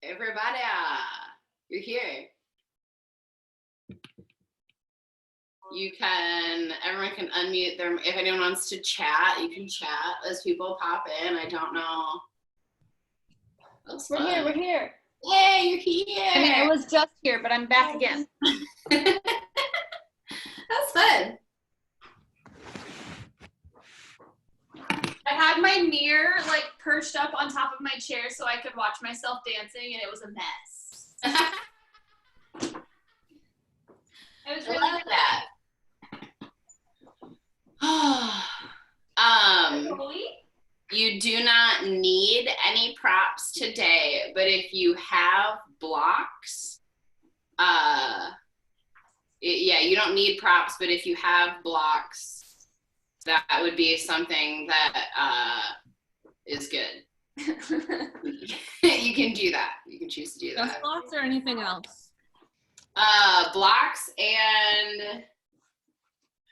Everybody, you're here. Everyone can unmute their, if anyone wants to chat, you can chat as people pop in. I don't know. We're here. Yay, you're here. I mean, I was just here, but I'm back again. That's fun. I had my mirror like perched up on top of my chair so I could watch myself dancing, and it was a mess. It was really I love that. You do not need any props today, but if you have blocks, yeah, you don't need props, but if you have blocks, that would be something that is good. You can do that. You can choose to do that. Just blocks or anything else? Blocks, and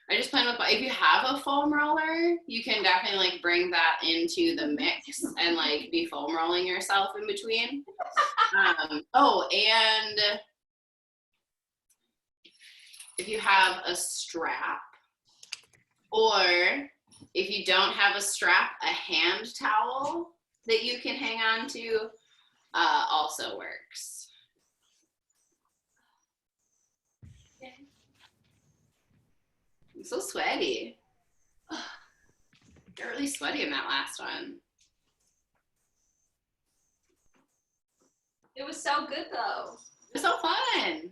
I just plan with, if you have a foam roller, you can definitely like bring that into the mix and like be foam rolling yourself in between. Oh, and if you have a strap, or if you don't have a strap, a hand towel that you can hang on to also works. I'm so sweaty. Got really sweaty in that last one. It was so good though. It was so fun.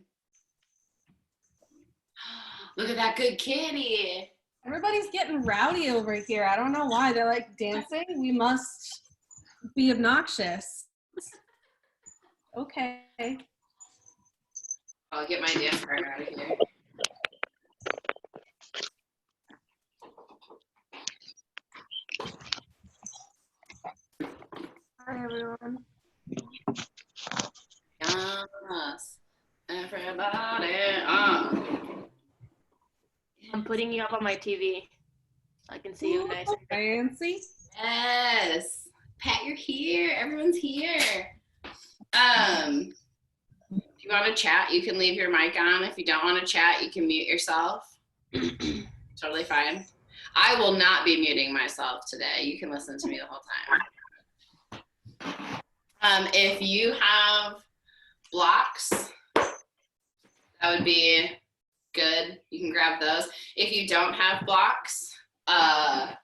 Look at that good kitty. Everybody's getting rowdy over here. I don't know why. They're like dancing. We must be obnoxious. Okay. I'll get my dance card out of here. Hi everyone. Yes, everybody. I'm putting you up on my TV so I can see you nice. Fancy. Yes. Pat, you're here. Everyone's here. If you want to chat, you can leave your mic on. If you don't want to chat, you can mute yourself. Totally fine. I will not be muting myself today. You can listen to me the whole time. If you have blocks, that would be good. You can grab those. If you don't have blocks, a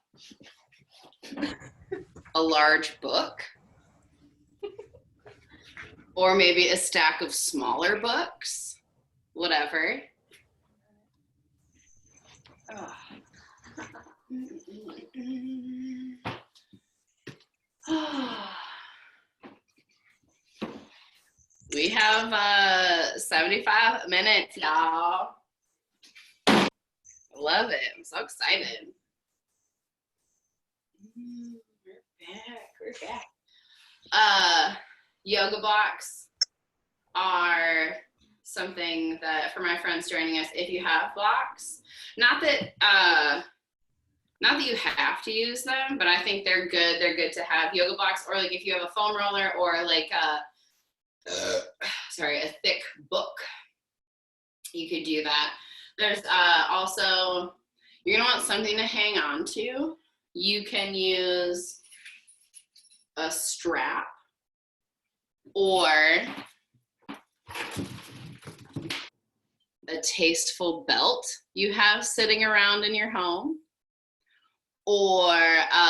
large book, or maybe a stack of smaller books, whatever. We have 75 minutes, y'all. I love it. I'm so excited. We're back. Yoga blocks are something that, for my friends joining us, if you have blocks, not that you have to use them, but I think they're good. They're good to have yoga blocks, or like if you have a foam roller, or like a thick book, you could do that. There's also, you're gonna want something to hang on to. You can use a strap or a tasteful belt you have sitting around in your home, or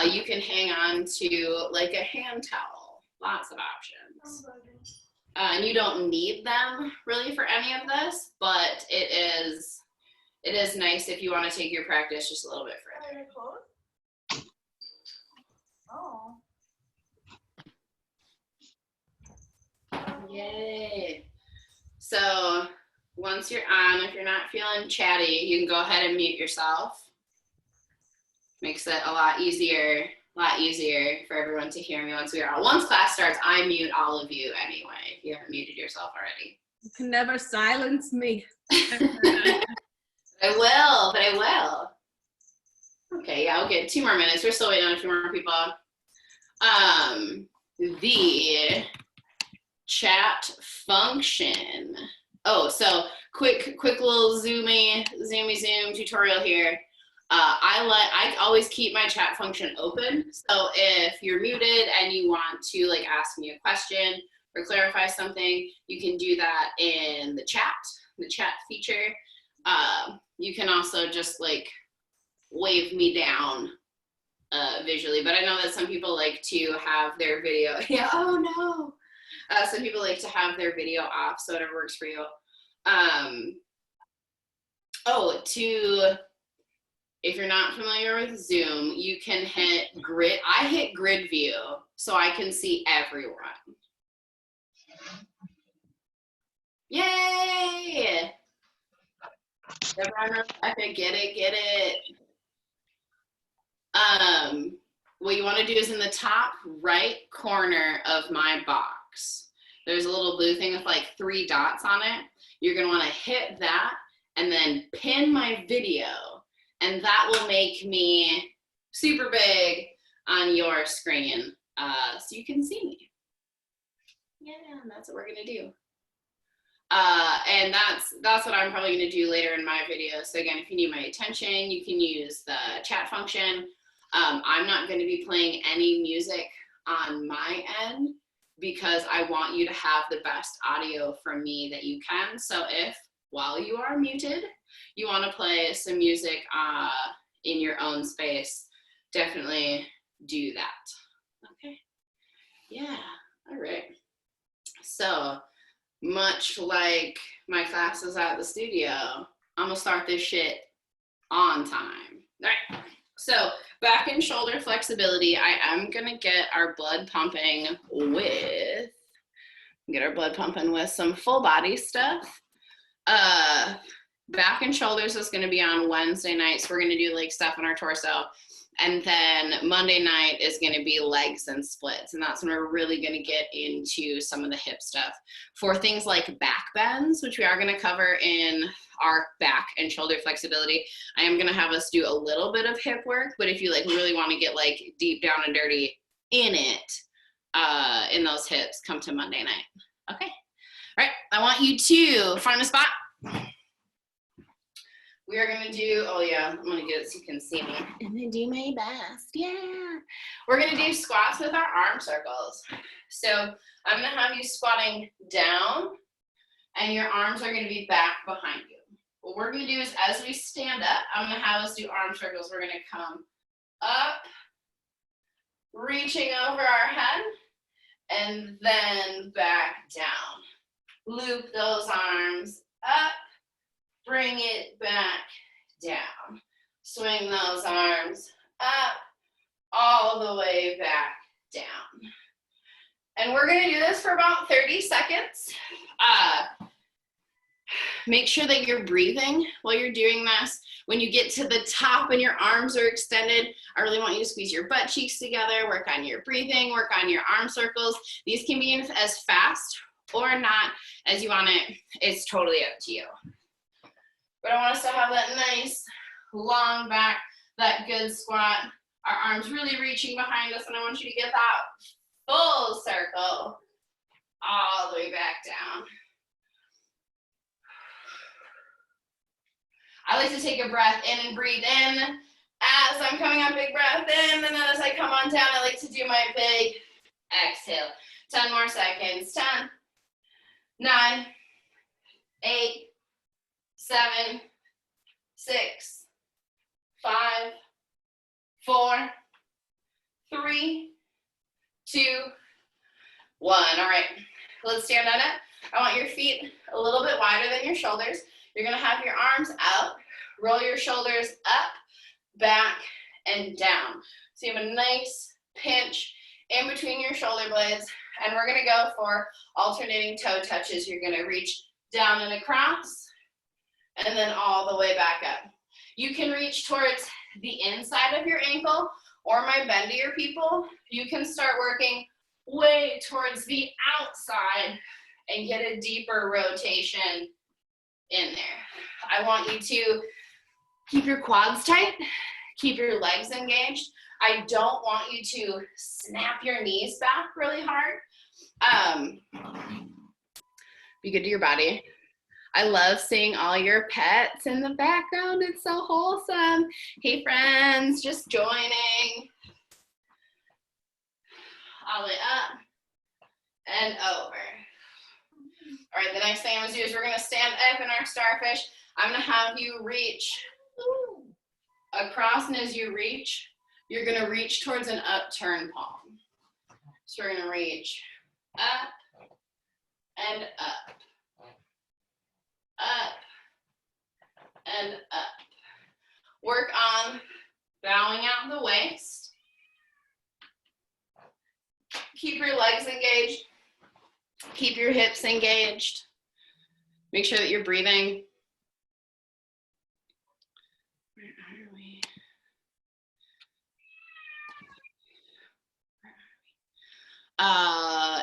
you can hang on to like a hand towel. Lots of options. And you don't need them really for any of this, but it is nice if you want to take your practice just a little bit further. Oh. Yay. So once you're on, if you're not feeling chatty, you can go ahead and mute yourself. Makes it a lot easier for everyone to hear me once we are on. Once class starts, I mute all of you anyway, if you haven't muted yourself already. You can never silence me. I will. Okay, yeah, we'll get 2 more minutes. We're still waiting on a few more people. The chat function. Oh, so quick little zoom tutorial here. I always keep my chat function open. So if you're muted and you want to like ask me a question or clarify something, you can do that in the chat feature. You can also just like wave me down visually, but I know that some people like to have their video, yeah, oh no. Some people like to have their video off, so whatever works for you. If you're not familiar with Zoom, you can hit grid. I hit grid view so I can see everyone. Yay! Everyone, get it. What you want to do is in the top right corner of my box, there's a little blue thing with like 3 dots on it. You're going to want to hit that and then pin my video, and that will make me super big on your screen so you can see me. Yeah, that's what we're going to do. And that's what I'm probably going to do later in my video. So again, if you need my attention, you can use the chat function. I'm not going to be playing any music on my end because I want you to have the best audio from me that you can. So if, while you are muted, you want to play some music in your own space, definitely do that. Okay. Yeah. All right. So much like my classes at the studio, I'm gonna start this shit on time. All right. So back and shoulder flexibility, I am gonna get our blood pumping with some full body stuff. Back and shoulders is gonna be on Wednesday night, so we're gonna do like stuff on our torso. And then Monday night is gonna be legs and splits, and that's when we're really gonna get into some of the hip stuff. For things like back bends, which we are gonna cover in our back and shoulder flexibility, I am gonna have us do a little bit of hip work, but if you like really wanna get like deep down and dirty in it, in those hips, come to Monday night. Okay, all right, I want you to find a spot. We are gonna do, oh yeah, I'm gonna get it so you can see me. And then do my best, yeah. We're gonna do squats with our arm circles. So I'm gonna have you squatting down and your arms are gonna be back behind you. What we're gonna do is as we stand up, I'm gonna have us do arm circles. We're gonna come up, reaching over our head, and then back down. Loop those arms up. Bring it back down. Swing those arms up, all the way back down. And we're gonna do this for about 30 seconds. Make sure that you're breathing while you're doing this. When you get to the top and your arms are extended, I really want you to squeeze your butt cheeks together, work on your breathing, work on your arm circles. These can be as fast or not as you want it. It's totally up to you. But I want us to have that nice long back, that good squat. Our arms really reaching behind us, and I want you to get that full circle all the way back down. I like to take a breath in and breathe in. As I'm coming up, big breath in, and then as I come on down, I like to do my big exhale. 10 more seconds. 10, 9, 8, 7, 6, 5, 4, 3, 2, 1. All right, let's stand on it. I want your feet a little bit wider than your shoulders. You're gonna have your arms out, roll your shoulders up, back, and down. So you have a nice pinch in between your shoulder blades, and we're gonna go for alternating toe touches. You're gonna reach down and across, and then all the way back up. You can reach towards the inside of your ankle, or my bendier people, you can start working way towards the outside and get a deeper rotation in there. I want you to keep your quads tight, keep your legs engaged. I don't want you to snap your knees back really hard. Be good to your body. I love seeing all your pets in the background. It's so wholesome. Hey friends, just joining. All the way up and over. All right, the next thing I'm gonna do is we're gonna stand up in our starfish. I'm gonna have you reach across, and as you reach, you're gonna reach towards an upturned palm. So we're gonna reach up and up, up and up. Work on bowing out the waist. Keep your legs engaged. Keep your hips engaged. Make sure that you're breathing. Where are we?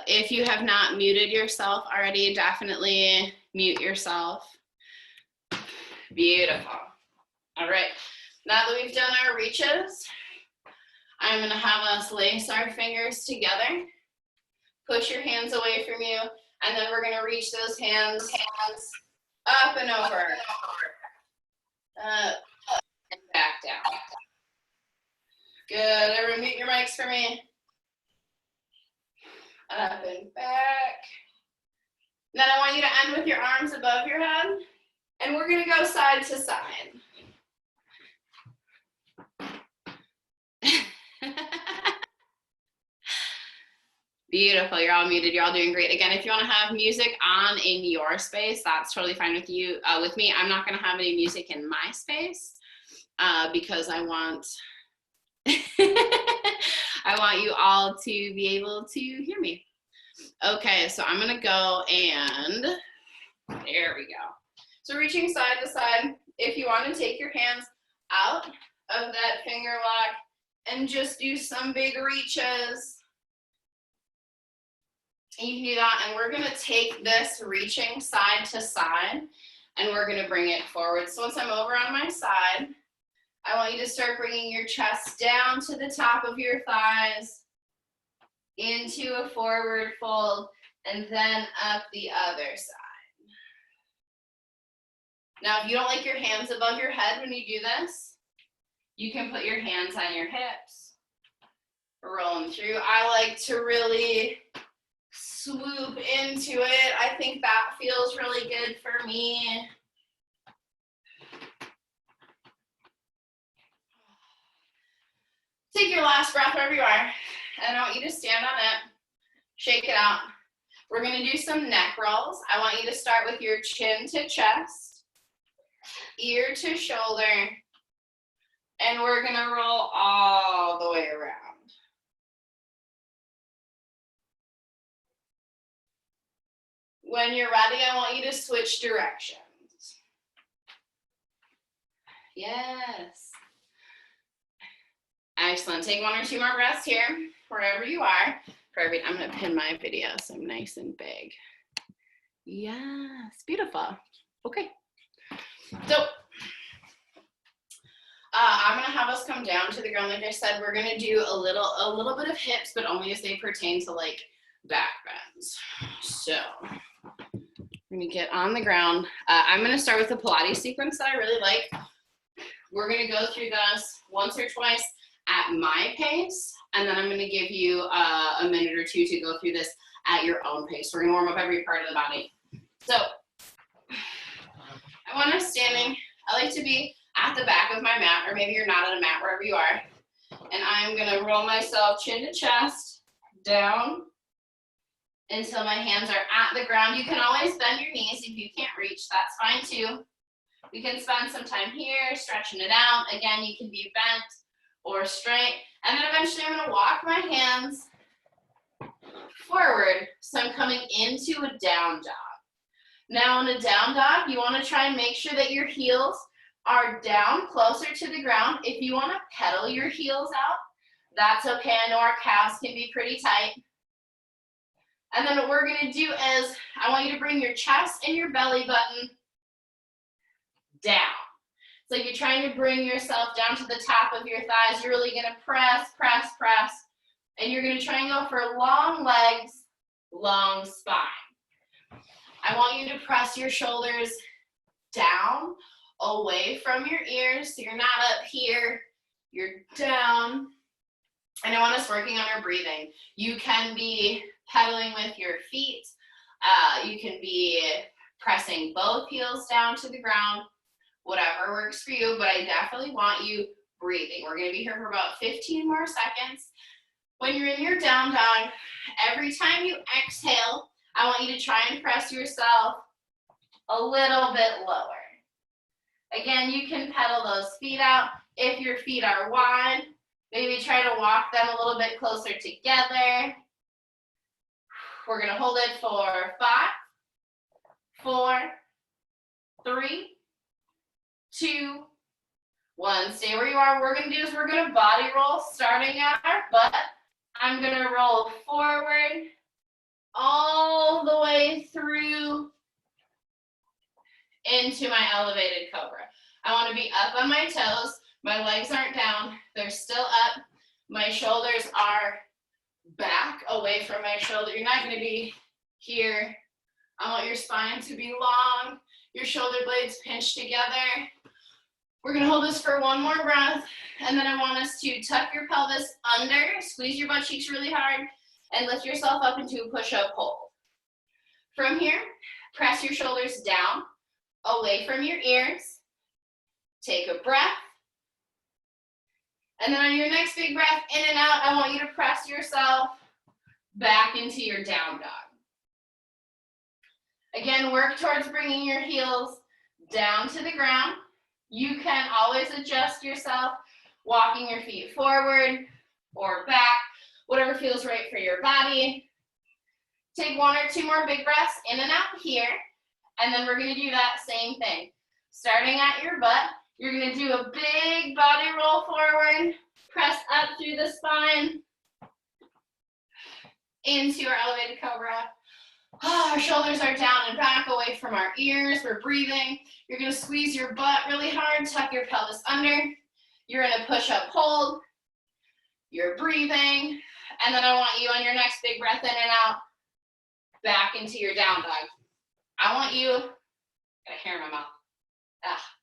If you have not muted yourself already, definitely mute yourself. Beautiful. All right, now that we've done our reaches, I'm gonna have us lace our fingers together. Push your hands away from you, and then we're gonna reach those hands up and over. Up and back down. Good, everyone mute your mics for me. Up and back. Then I want you to end with your arms above your head, and we're gonna go side to side. Beautiful, you're all muted, you're all doing great. Again, if you wanna have music on in your space, that's totally fine with you. With me, I'm not gonna have any music in my space because I want, I want you all to be able to hear me. Okay, so I'm gonna go and, there we go. So reaching side to side, if you wanna take your hands out of that finger lock and just do some big reaches. You can do that, and we're gonna take this reaching side to side, and we're gonna bring it forward. So once I'm over on my side, I want you to start bringing your chest down to the top of your thighs, into a forward fold, and then up the other side. Now, if you don't like your hands above your head when you do this, you can put your hands on your hips, rolling through. I like to really swoop into it. I think that feels really good for me. Take your last breath wherever you are, and I want you to stand on it, shake it out. We're gonna do some neck rolls. I want you to start with your chin to chest, ear to shoulder, and we're gonna roll all the way around. When you're ready, I want you to switch directions. Yes. Excellent. Take 1 or 2 more breaths here, wherever you are. Perfect. I'm going to pin my video so I'm nice and big. Yes. Beautiful. Okay. So I'm going to have us come down to the ground. Like I said, we're going to do a little bit of hips, but only as they pertain to like back bends. So we're going to get on the ground. I'm going to start with the Pilates sequence that I really like. We're going to go through this once or twice at my pace, and then I'm going to give you a minute or two to go through this at your own pace. We're going to warm up every part of the body. So I want us standing. I like to be at the back of my mat, or maybe you're not on a mat, wherever you are. And I'm going to roll myself chin to chest, down, until my hands are at the ground. You can always bend your knees if you can't reach, that's fine too. We can spend some time here, stretching it out. Again, you can be bent or straight. And then eventually I'm gonna walk my hands forward. So I'm coming into a down dog. Now in a down dog, you wanna try and make sure that your heels are down closer to the ground. If you wanna pedal your heels out, that's okay. I know our calves can be pretty tight. And then what we're gonna do is, I want you to bring your chest and your belly button down. So you're trying to bring yourself down to the top of your thighs. You're really gonna press, press, press. And you're gonna try and go for long legs long spine. I want you to press your shoulders down, away from your ears, so you're not up here, you're down. And I want us working on our breathing. You can be pedaling with your feet. You can be pressing both heels down to the ground, whatever works for you, but I definitely want you breathing. We're gonna be here for about 15 more seconds. When you're in your down dog, every time you exhale, I want you to try and press yourself a little bit lower. Again, you can pedal those feet out. If your feet are wide, maybe try to walk them a little bit closer together. We're gonna hold it for 5, 4, 3, 2, 1. Stay where you are. What we're gonna do is we're gonna body roll starting at our butt. I'm gonna roll forward all the way through into my elevated cobra. I want to be up on my toes. My legs aren't down. They're still up. My shoulders are back away from my shoulder. You're not going to be here. I want your spine to be long, your shoulder blades pinched together. We're going to hold this for one more breath, and then I want us to tuck your pelvis under, squeeze your butt cheeks really hard, and lift yourself up into a push-up hold. From here, press your shoulders down, away from your ears. Take a breath. And then on your next big breath, in and out, I want you to press yourself back into your down dog. Again, work towards bringing your heels down to the ground. You can always adjust yourself, walking your feet forward or back, whatever feels right for your body. Take 1 or 2 more big breaths in and out here, and then we're gonna do that same thing. Starting at your butt, you're gonna do a big body roll forward, press up through the spine, into our elevated cobra. Our shoulders are down and back away from our ears. We're breathing. You're gonna squeeze your butt really hard, tuck your pelvis under. You're in a push-up hold. You're breathing. And then I want you on your next big breath in and out, back into your down dog. I want you, got a hair in my mouth.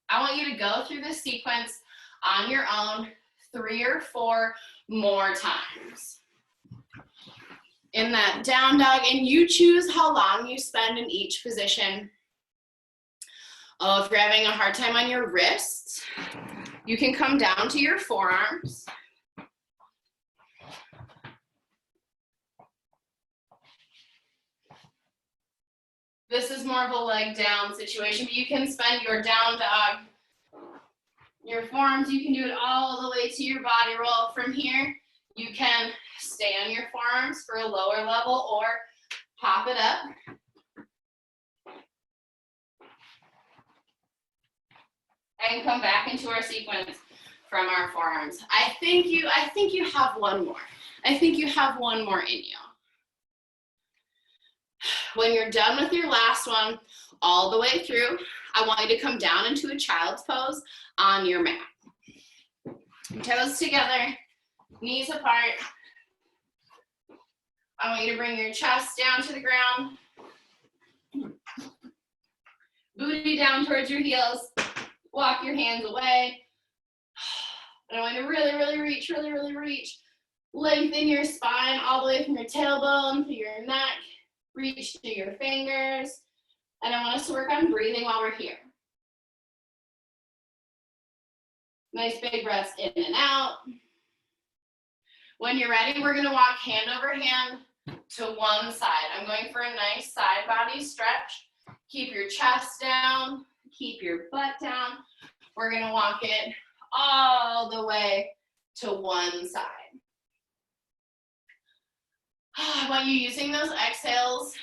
I want you to go through this sequence on your own 3 or 4 more times. In that down dog, and you choose how long you spend in each position. Oh, if you're having a hard time on your wrists, you can come down to your forearms. This is more of a leg down situation, but you can spend your down dog, your forearms, you can do it all the way to your body roll. From here, you can stay on your forearms for a lower level or pop it up. And come back into our sequence from our forearms. I think you have one more. I think you have one more in you. When you're done with your last one, all the way through, I want you to come down into a child's pose on your mat. Toes together, knees apart. I want you to bring your chest down to the ground. Booty down towards your heels. Walk your hands away. And I want you to really, really reach, really, really reach. Lengthen your spine all the way from your tailbone to your neck. Reach to your fingers. And I want us to work on breathing while we're here. Nice big breaths in and out. When you're ready, we're gonna walk hand over hand to one side. I'm going for a nice side body stretch. Keep your chest down, keep your butt down. We're gonna walk it all the way to one side. I want you using those exhales.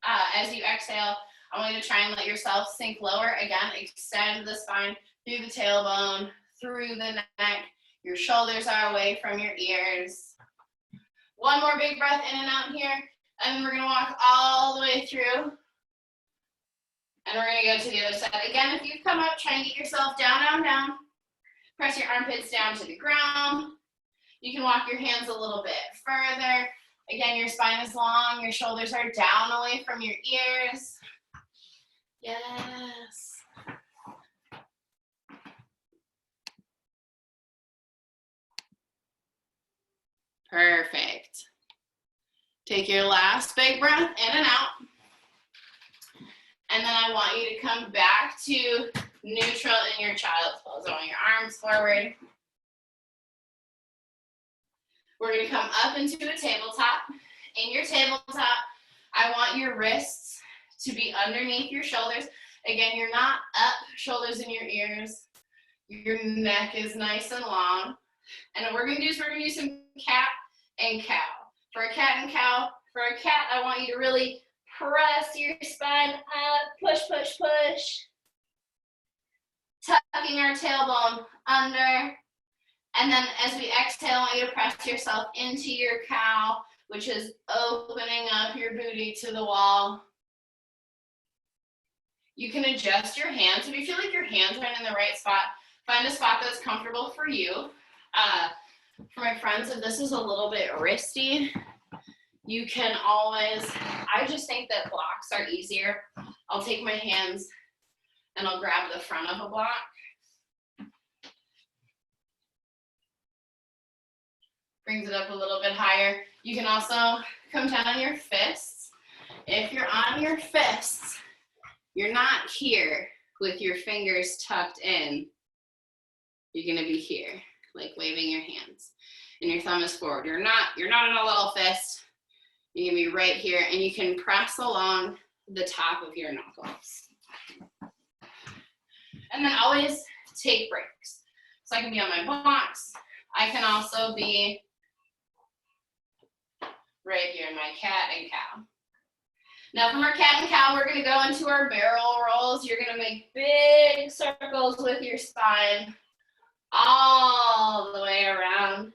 As you exhale, I want you to try and let yourself sink lower. Again, extend the spine through the tailbone, through the neck. Your shoulders are away from your ears. One more big breath in and out here. And we're gonna walk all the way through. And we're gonna go to the other side. Again, if you've come up, try and get yourself down, down, down. Press your armpits down to the ground. You can walk your hands a little bit further. Again, your spine is long, your shoulders are down away from your ears. Yes. Perfect. Take your last big breath in and out. And then I want you to come back to neutral in your child's pose. I want your arms forward. We're going to come up into a tabletop. In your tabletop, I want your wrists to be underneath your shoulders. Again, you're not up, shoulders in your ears. Your neck is nice and long. And what we're going to do is we're going to do some cat and cow. For a cat and cow, for a cat, I want you to really press your spine up, push, push, push. Tucking our tailbone under. And then as we exhale, I want you to press yourself into your cow, which is opening up your booty to the wall. You can adjust your hands. If you feel like your hands aren't in the right spot, find a spot that's comfortable for you. For my friends, if this is a little bit wristy, you can always, I just think that blocks are easier. I'll take my hands and I'll grab the front of a block. Brings it up a little bit higher. You can also come down on your fists. If you're on your fists, you're not here with your fingers tucked in. You're gonna be here, like waving your hands. And your thumb is forward. You're not in a little fist. You're gonna be right here, and you can press along the top of your knuckles. And then always take breaks. So I can be on my blocks. I can also be right here in my cat and cow. Now from our cat and cow, we're gonna go into our barrel rolls. You're gonna make big circles with your spine all the way around.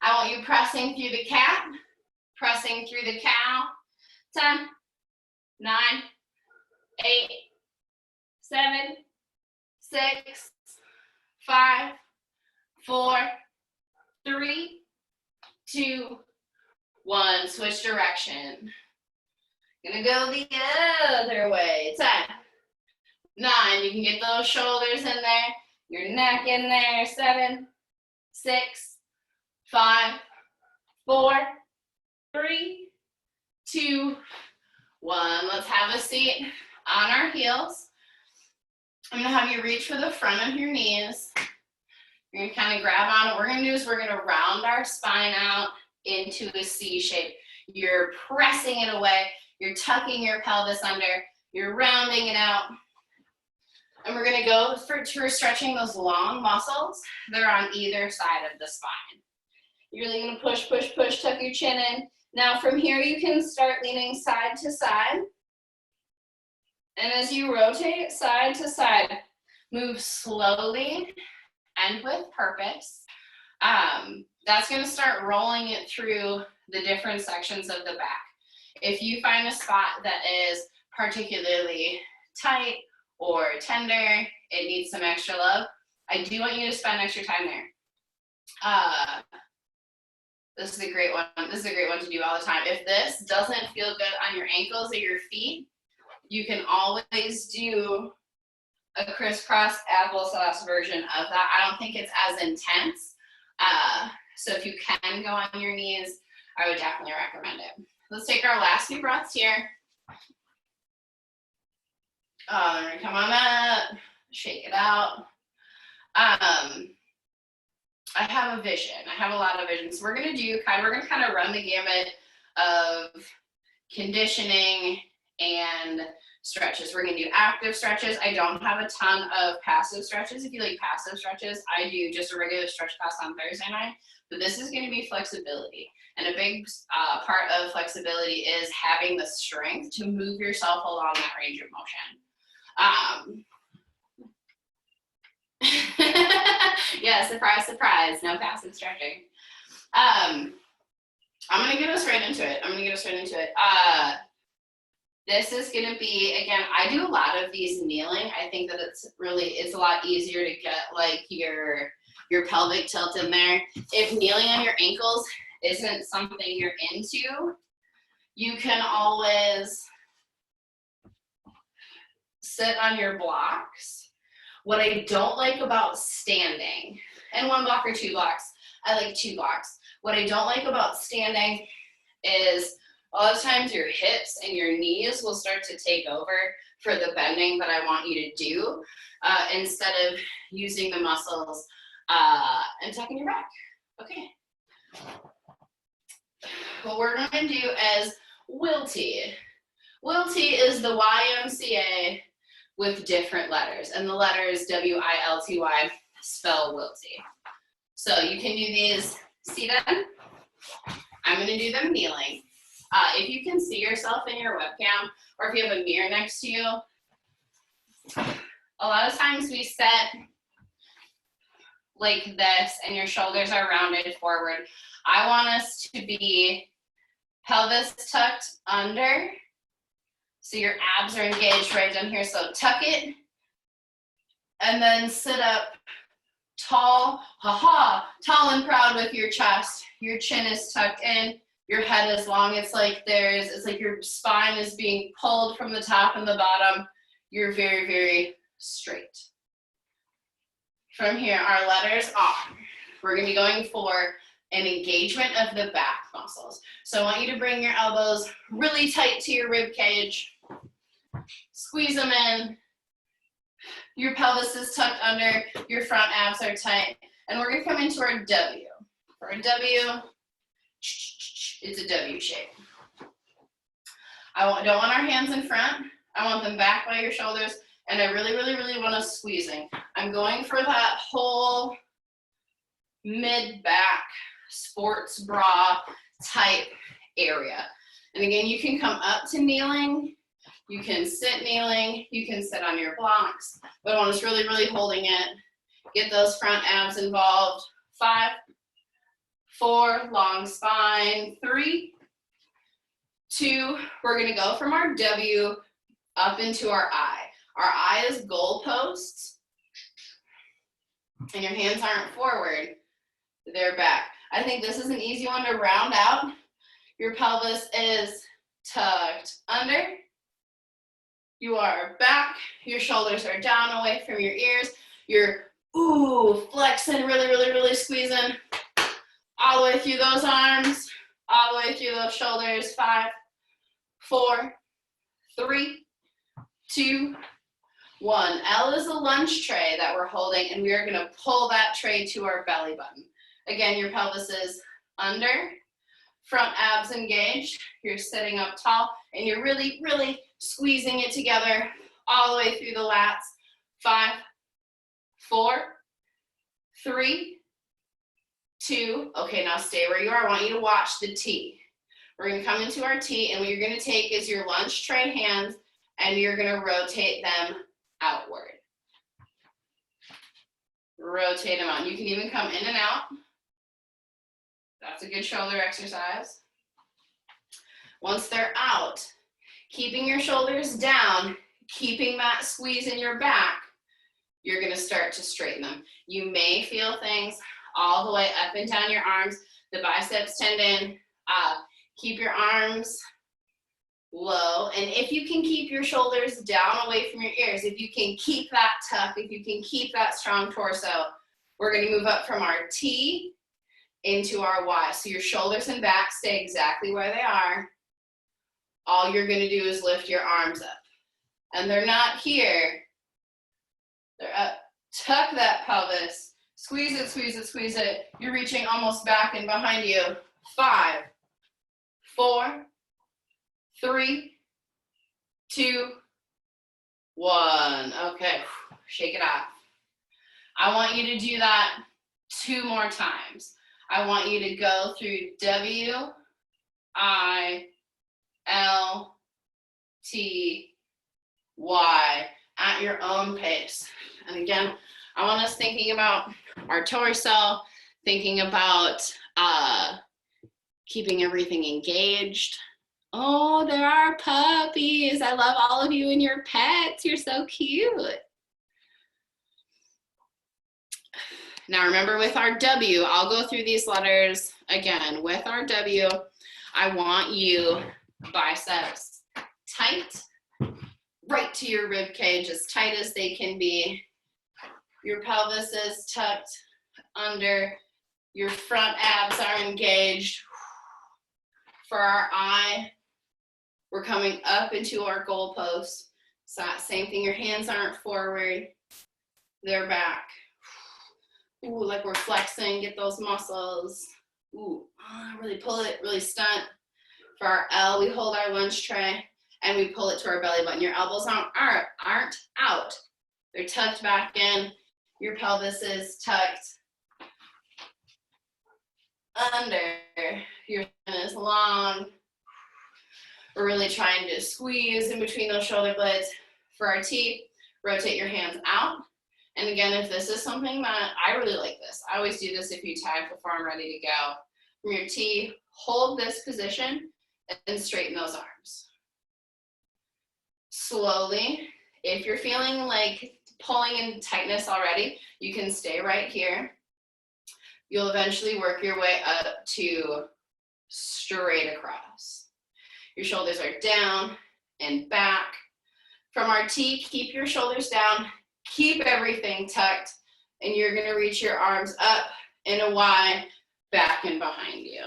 I want you pressing through the cat, pressing through the cow. 10, 9, 8, 7, 6, 5, 4, 3, 2, 1. Switch direction. Gonna go the other way. 10, 9. You can get those shoulders in there, your neck in there. 7, 6, 5, 4, 3, 2, 1. Let's have a seat on our heels. I'm gonna have you reach for the front of your knees. You're gonna kind of grab on. What we're gonna do is we're gonna round our spine out into a C shape. You're pressing it away. You're tucking your pelvis under. You're rounding it out. And we're gonna go for stretching those long muscles that are on either side of the spine. You're really gonna push, push, push, tuck your chin in. Now from here, you can start leaning side to side. And as you rotate side to side, move slowly and with purpose. That's gonna start rolling it through the different sections of the back. If you find a spot that is particularly tight or tender, it needs some extra love, I do want you to spend extra time there. This is a great one. This is a great one to do all the time. If this doesn't feel good on your ankles or your feet, you can always do a crisscross applesauce version of that. I don't think it's as intense. So if you can go on your knees, I would definitely recommend it. Let's take our last few breaths here. We're gonna come on up, shake it out. I have a vision. I have a lot of visions. So we're gonna kind of run the gamut of conditioning and stretches. We're gonna do active stretches. I don't have a ton of passive stretches. If you like passive stretches, I do just a regular stretch class on Thursday night, but this is gonna be flexibility. And a big part of flexibility is having the strength to move yourself along that range of motion. Yeah, surprise, surprise, no passive stretching. I'm gonna get us right into it. This is gonna be, again, I do a lot of these kneeling. I think that it's a lot easier to get like your pelvic tilt in there. If kneeling on your ankles isn't something you're into, you can always sit on your blocks. What I don't like about standing, and 1 block or 2 blocks, I like 2 blocks. What I don't like about standing is a lot of times your hips and your knees will start to take over for the bending that I want you to do, instead of using the muscles and tucking your back. Okay. What we're gonna do is Wilty. Wilty is the YMCA with different letters, and the letters W-I-L-T-Y spell Wilty. So you can do these seated. I'm gonna do them kneeling. If you can see yourself in your webcam, or if you have a mirror next to you, a lot of times we sit like this and your shoulders are rounded forward. I want us to be pelvis tucked under, so your abs are engaged right down here, so tuck it, and then sit up tall, tall and proud with your chest. Your chin is tucked in, your head is long. It's like your spine is being pulled from the top and the bottom. You're very, very straight. From here, our letters are. We're gonna be going for an engagement of the back muscles. So I want you to bring your elbows really tight to your rib cage. Squeeze them in. Your pelvis is tucked under, your front abs are tight. And we're gonna come into our W. For a W, it's a W shape. Don't want our hands in front. I want them back by your shoulders. And I really, really, really want us squeezing. I'm going for that whole mid-back sports bra type area. And again, you can come up to kneeling. You can sit kneeling. You can sit on your blocks. But I want us really, really holding it. Get those front abs involved. 5, 4, long spine. 3, 2, we're gonna go from our W up into our I. Our I is goalposts, and your hands aren't forward, they're back. I think this is an easy one to round out. Your pelvis is tucked under. You are back, your shoulders are down away from your ears. You're flexing, really, really, really squeezing all the way through those arms, all the way through those shoulders. 5, 4, 3, 2, 1. L is a lunch tray that we're holding, and we are gonna pull that tray to our belly button. Again, your pelvis is under, front abs engaged, you're sitting up tall, and you're really, really squeezing it together all the way through the lats. 5, 4, 3, 2, okay, now stay where you are. I want you to watch the T. We're gonna come into our T, and what you're gonna take is your lunch tray hands, and you're gonna rotate them outward. Rotate them out. You can even come in and out. That's a good shoulder exercise. Once they're out, keeping your shoulders down, keeping that squeeze in your back, you're gonna start to straighten them. You may feel things all the way up and down your arms, the biceps tendon. Keep your arms low, and if you can keep your shoulders down away from your ears, if you can keep that tuck, if you can keep that strong torso, we're gonna move up from our T into our Y. So your shoulders and back stay exactly where they are. All you're gonna do is lift your arms up. And they're not here, they're up. Tuck that pelvis, squeeze it, squeeze it, squeeze it. You're reaching almost back and behind you. 5, 4, 3, 2, 1. Okay, shake it off. I want you to do that 2 more times. I want you to go through W, I, L, T, Y at your own pace. And again, I want us thinking about our torso, thinking about keeping everything engaged. Oh, there are puppies. I love all of you and your pets. You're so cute. Now remember with our W, I'll go through these letters again. With our W, I want you biceps tight, right to your rib cage, as tight as they can be. Your pelvis is tucked under, your front abs are engaged. For our I, we're coming up into our goalpost. So same thing, your hands aren't forward, they're back. Ooh, like we're flexing, get those muscles. Ooh, really pull it, really stunt. For our L, we hold our lunch tray and we pull it to our belly button. Your elbows aren't out. They're tucked back in. Your pelvis is tucked under. Your chin is long. We're really trying to squeeze in between those shoulder blades. For our T, rotate your hands out. And again, if this is something that I really like this, I always do this a few times before I'm ready to go. From your T, hold this position and straighten those arms. Slowly, if you're feeling like pulling in tightness already, you can stay right here. You'll eventually work your way up to straight across. Your shoulders are down and back. From our T, keep your shoulders down, keep everything tucked, and you're gonna reach your arms up in a Y, back and behind you.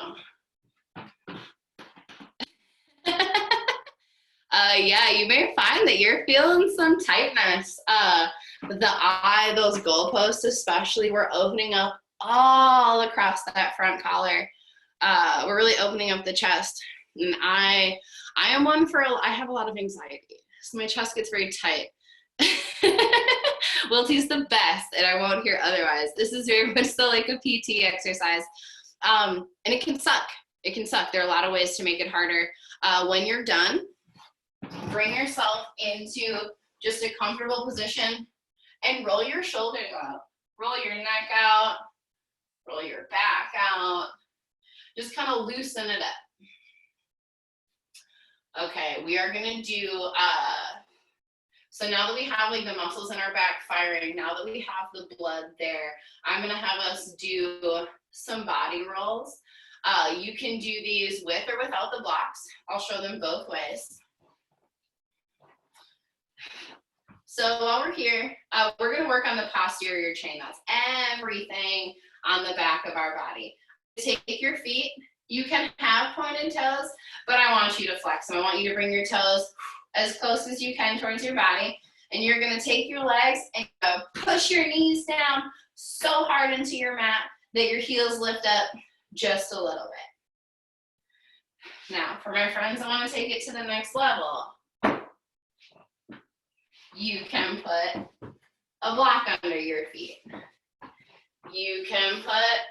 Yeah, you may find that you're feeling some tightness. The I, those goalposts especially, we're opening up all across that front collar. We're really opening up the chest. And I am one for, I have a lot of anxiety, so my chest gets very tight. Wilty's the best, and I won't hear otherwise. This is very much so like a PT exercise. And it can suck. It can suck. There are a lot of ways to make it harder. When you're done, bring yourself into just a comfortable position and roll your shoulders up. Roll your neck out. Roll your back out. Just kind of loosen it up. Okay, we are gonna do, so now that we have like the muscles in our back firing, now that we have the blood there, I'm gonna have us do some body rolls. You can do these with or without the blocks. I'll show them both ways. So while we're here, we're gonna work on the posterior chain. That's everything on the back of our body. Take your feet. You can have pointed toes, but I want you to flex them. I want you to bring your toes as close as you can towards your body. And you're gonna take your legs and push your knees down so hard into your mat that your heels lift up just a little bit. Now, for my friends, I wanna take it to the next level. You can put a block under your feet. You can put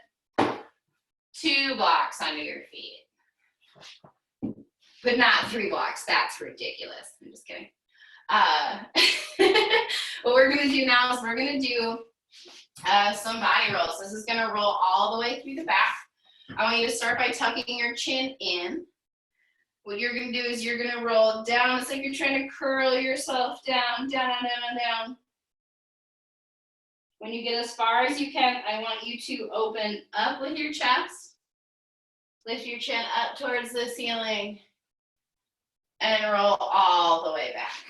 2 blocks under your feet, but not 3 blocks. That's ridiculous. I'm just kidding. What we're gonna do now is we're gonna do some body rolls. This is gonna roll all the way through the back. I want you to start by tucking your chin in. What you're gonna do is you're gonna roll down. It's like you're trying to curl yourself down, down, down, down, down. When you get as far as you can, I want you to open up with your chest. Lift your chin up towards the ceiling and roll all the way back.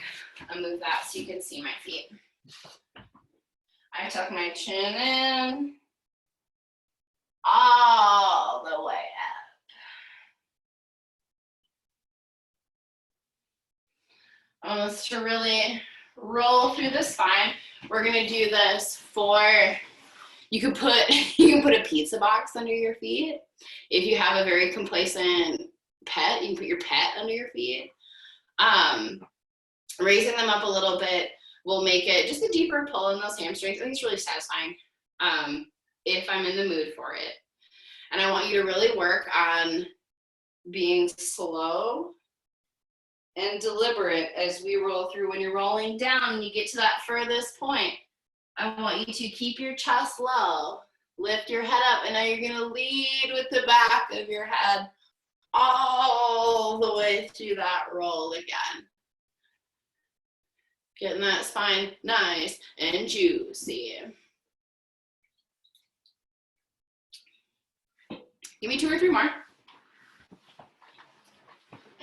I'll move that so you can see my feet. I tuck my chin in all the way up. I want us to really roll through the spine. We're gonna do this for, you can put a pizza box under your feet. If you have a very complacent pet, you can put your pet under your feet. Raising them up a little bit will make it just a deeper pull in those hamstrings. I think it's really satisfying if I'm in the mood for it. And I want you to really work on being slow and deliberate as we roll through. When you're rolling down and you get to that furthest point, I want you to keep your chest low, lift your head up, and now you're gonna lead with the back of your head all the way through that roll again. Getting that spine nice and juicy. Give me 2 or 3 more.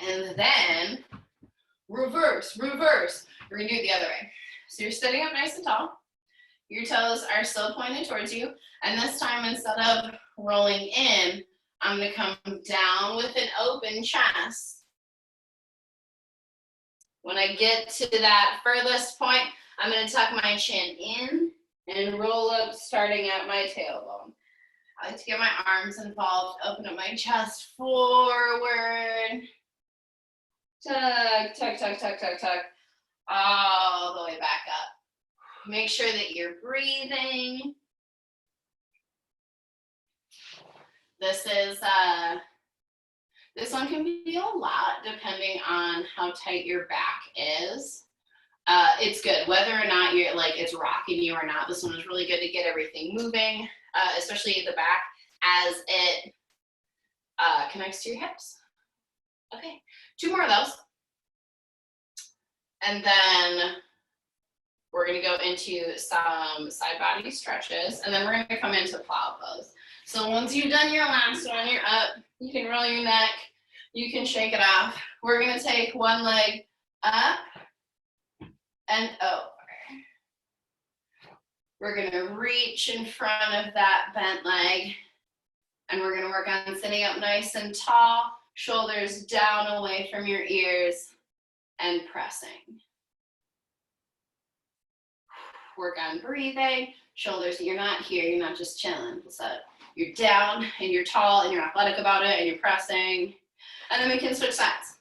And then reverse, reverse. We're gonna do it the other way. So you're sitting up nice and tall. Your toes are still pointed towards you. And this time, instead of rolling in, I'm gonna come down with an open chest. When I get to that furthest point, I'm gonna tuck my chin in and roll up, starting at my tailbone. I like to get my arms involved, open up my chest forward. Tuck, tuck, tuck, tuck, tuck, tuck, all the way back up. Make sure that you're breathing. This one can be a lot depending on how tight your back is. It's good, whether or not you're like it's rocking you or not. This one is really good to get everything moving, especially the back as it connects to your hips. Okay, 2 more of those. And then we're gonna go into some side body stretches, and then we're gonna come into plow pose. So once you've done your last one, you're up, you can roll your neck, you can shake it off. We're gonna take one leg up and over. We're gonna reach in front of that bent leg, and we're gonna work on sitting up nice and tall, shoulders down away from your ears, and pressing. Work on breathing, shoulders, you're not here, you're not just chilling. So you're down and you're tall and you're athletic about it and you're pressing. And then we can switch sides.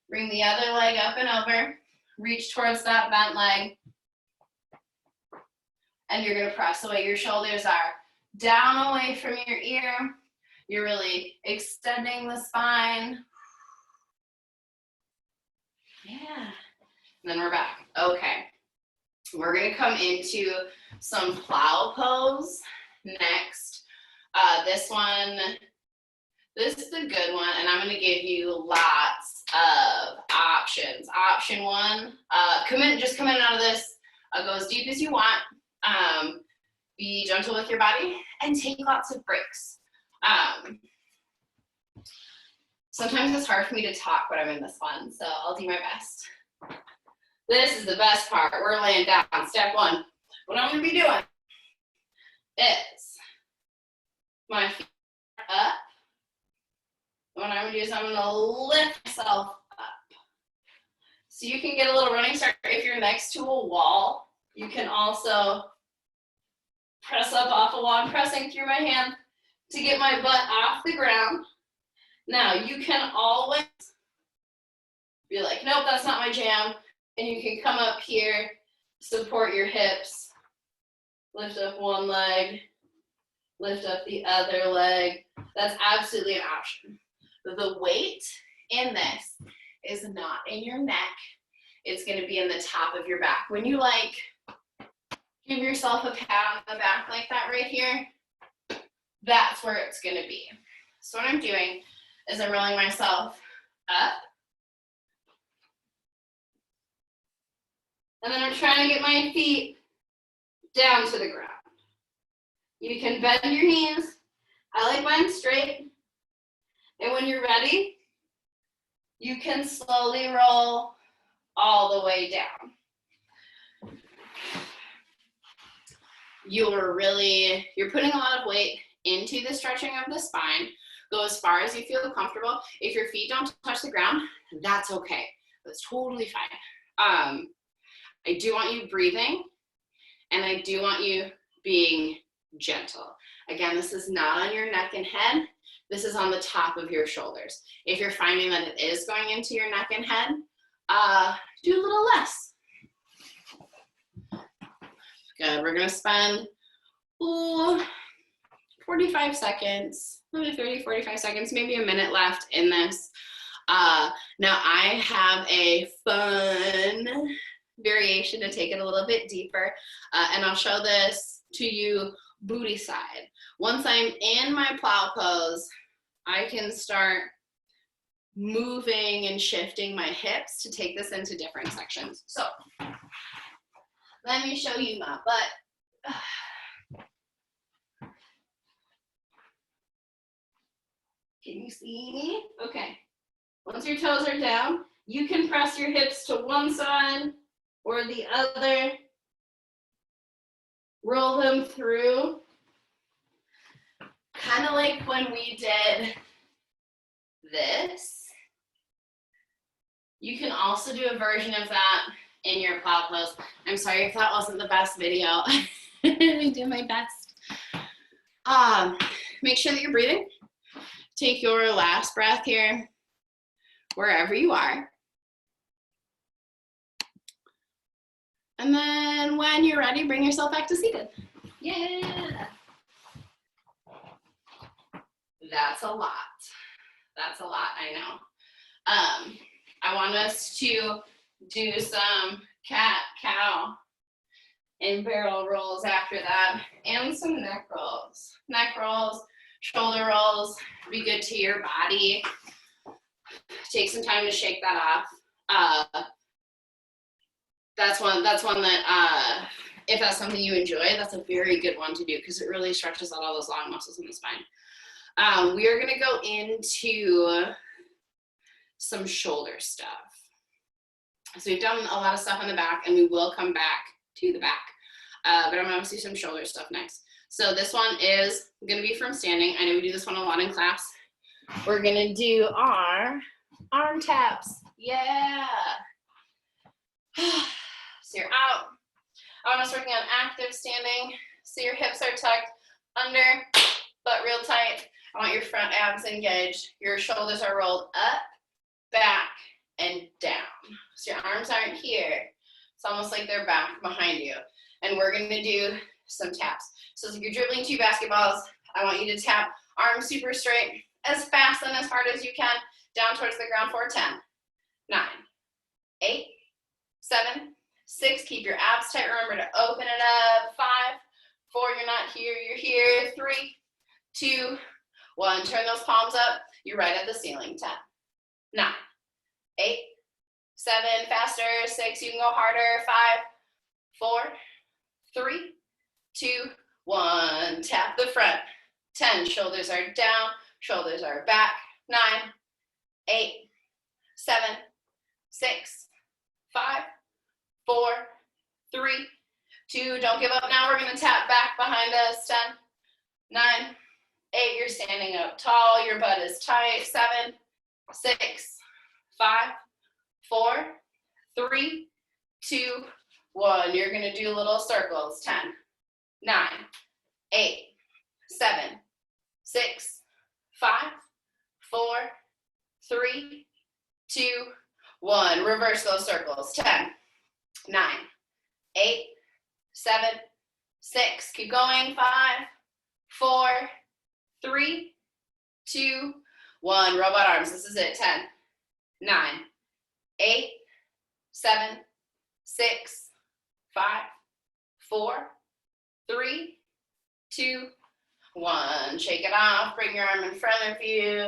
Bring the other leg up and over, reach towards that bent leg. And you're gonna press the way your shoulders are down away from your ear. You're really extending the spine. Yeah, and then we're back. Okay, we're gonna come into some plow pose next. This is the good one, and I'm gonna give you lots of options. Option 1, just come in and out of this, go as deep as you want. Be gentle with your body and take lots of breaks. Sometimes it's hard for me to talk when I'm in this one, so I'll do my best. This is the best part. We're laying down. Step 1. What I'm gonna be doing is my feet are up. What I'm gonna do is I'm gonna lift myself up. So you can get a little running start. If you're next to a wall, you can also press up off a wall. I'm pressing through my hand to get my butt off the ground. Now you can always be like, nope, that's not my jam. And you can come up here, support your hips, lift up one leg, lift up the other leg. That's absolutely an option. The weight in this is not in your neck. It's gonna be in the top of your back. When you like, give yourself a pat on the back like that right here, that's where it's gonna be. So what I'm doing is I'm rolling myself up. And then I'm trying to get my feet down to the ground. You can bend your knees. I like mine straight. And when you're ready, you can slowly roll all the way down. You're putting a lot of weight into the stretching of the spine. Go as far as you feel comfortable. If your feet don't touch the ground, that's okay. That's totally fine. I do want you breathing, and I do want you being gentle. Again, this is not on your neck and head. This is on the top of your shoulders. If you're finding that it is going into your neck and head, do a little less. Good, we're gonna spend 45 seconds, maybe 30, 45 seconds, maybe a minute left in this. Now I have a fun variation to take it a little bit deeper, and I'll show this to you booty side. Once I'm in my plow pose, I can start moving and shifting my hips to take this into different sections. So let me show you my butt. you see me? Okay. Once your toes are down, you can press your hips to one side or the other. Roll them through. Kind of like when we did this. You can also do a version of that in your plow pose. I'm sorry if that wasn't the best video. I did my best. Make sure that you're breathing. Take your last breath here, wherever you are. And then when you're ready, bring yourself back to seated. Yeah. That's a lot. That's a lot, I know. I want us to do some cat, cow, and barrel rolls after that, and some neck rolls. Neck rolls, shoulder rolls, be good to your body. Take some time to shake that off. That's one that, if that's something you enjoy, that's a very good one to do because it really stretches out all those long muscles in the spine. We are gonna go into some shoulder stuff. So we've done a lot of stuff on the back and we will come back to the back, but I'm gonna do some shoulder stuff next. So this one is gonna be from standing. I know we do this one a lot in class. We're gonna do our arm taps. Yeah. So you're out. I want us working on active standing. So your hips are tucked under, butt real tight. I want your front abs engaged. Your shoulders are rolled up, back, and down. So your arms aren't here. It's almost like they're back behind you. And we're gonna do some taps. So if you're dribbling 2 basketballs, I want you to tap arms super straight, as fast and as hard as you can, down towards the ground for 10, 9, 8, 7, 6, keep your abs tight, remember to open it up, 5, 4, you're not here, you're here, 3, 2, 1, turn those palms up, you're right at the ceiling, 10, 9, 8, 7, faster, 6, you can go harder, 5, 4, 3, 2, 1, tap the front, 10, shoulders are down, shoulders are back, 9, 8, 7, 6, 5, 4, 3, 2, don't give up now, we're gonna tap back behind us, 10, 9, 8, you're standing up tall, your butt is tight, 7, 6, 5, 4, 3, 2, 1, you're gonna do little circles, 10, 9, 8, 7, 6, 5, 4, 3, 2, 1, reverse those circles, 10, 9, 8, 7, 6, keep going, 5, 4, 3, 2, 1, robot arms, this is it, 10, 9, 8, 7, 6, 5, 4, 3, 2, 1, shake it off, bring your arm in front of you,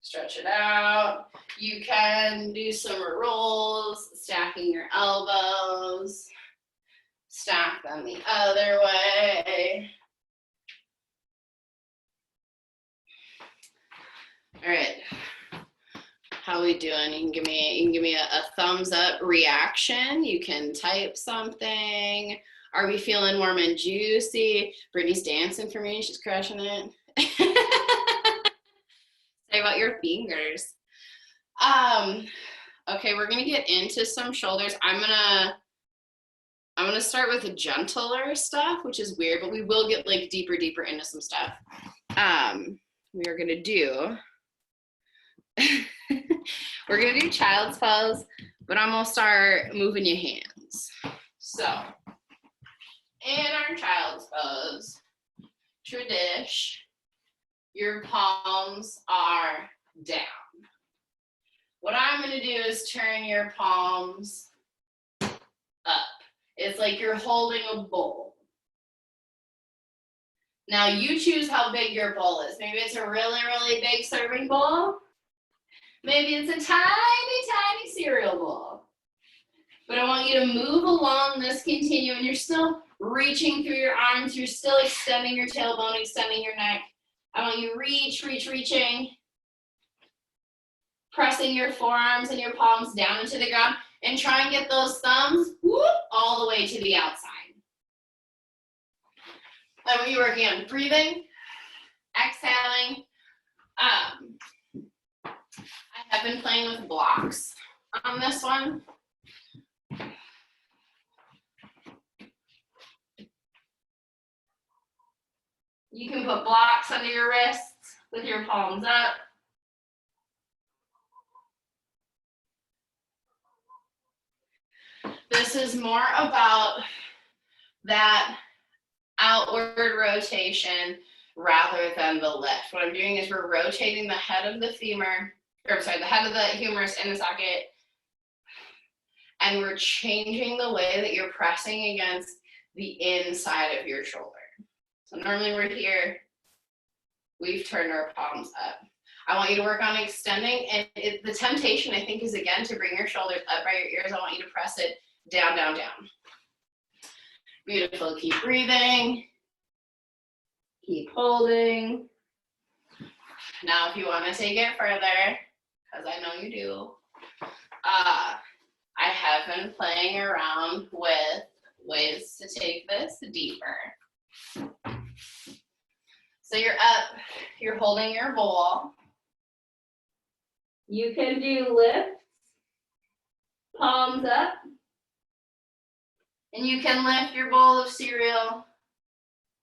stretch it out. You can do some rolls, stacking your elbows, stack them the other way. All right, how are we doing? You can give me a thumbs up reaction. You can type something. Are we feeling warm and juicy? Brittany's dancing for me, she's crushing it. Say about your fingers. Okay, we're gonna get into some shoulders. I'm gonna start with the gentler stuff, which is weird, but we will get like deeper into some stuff. We are gonna do, we're gonna do child's pose, but I'm gonna start moving your hands. So, in our child's pose, tradish, your palms are down. What I'm gonna do is turn your palms up. It's like you're holding a bowl. Now you choose how big your bowl is. Maybe it's a really, really big serving bowl. Maybe it's a tiny, tiny cereal bowl. But I want you to move along this continuum. You're still reaching through your arms. You're still extending your tailbone, extending your neck. I want you reaching, pressing your forearms and your palms down into the ground, and try and get those thumbs all the way to the outside. And when you're working on breathing, exhaling, I have been playing with blocks on this one. You can put blocks under your wrists with your palms up. This is more about that outward rotation rather than the lift. What I'm doing is we're rotating the head of the femur, or sorry, the head of the humerus in the socket, and we're changing the way that you're pressing against the inside of your shoulder. So normally we're here, we've turned our palms up. I want you to work on extending, and the temptation I think is again to bring your shoulders up by your ears. I want you to press it down, down, down. Beautiful, keep breathing. Keep holding. Now if you want to take it further, because I know you do, I have been playing around with ways to take this deeper. So you're up, you're holding your bowl. You can do lifts, palms up, and you can lift your bowl of cereal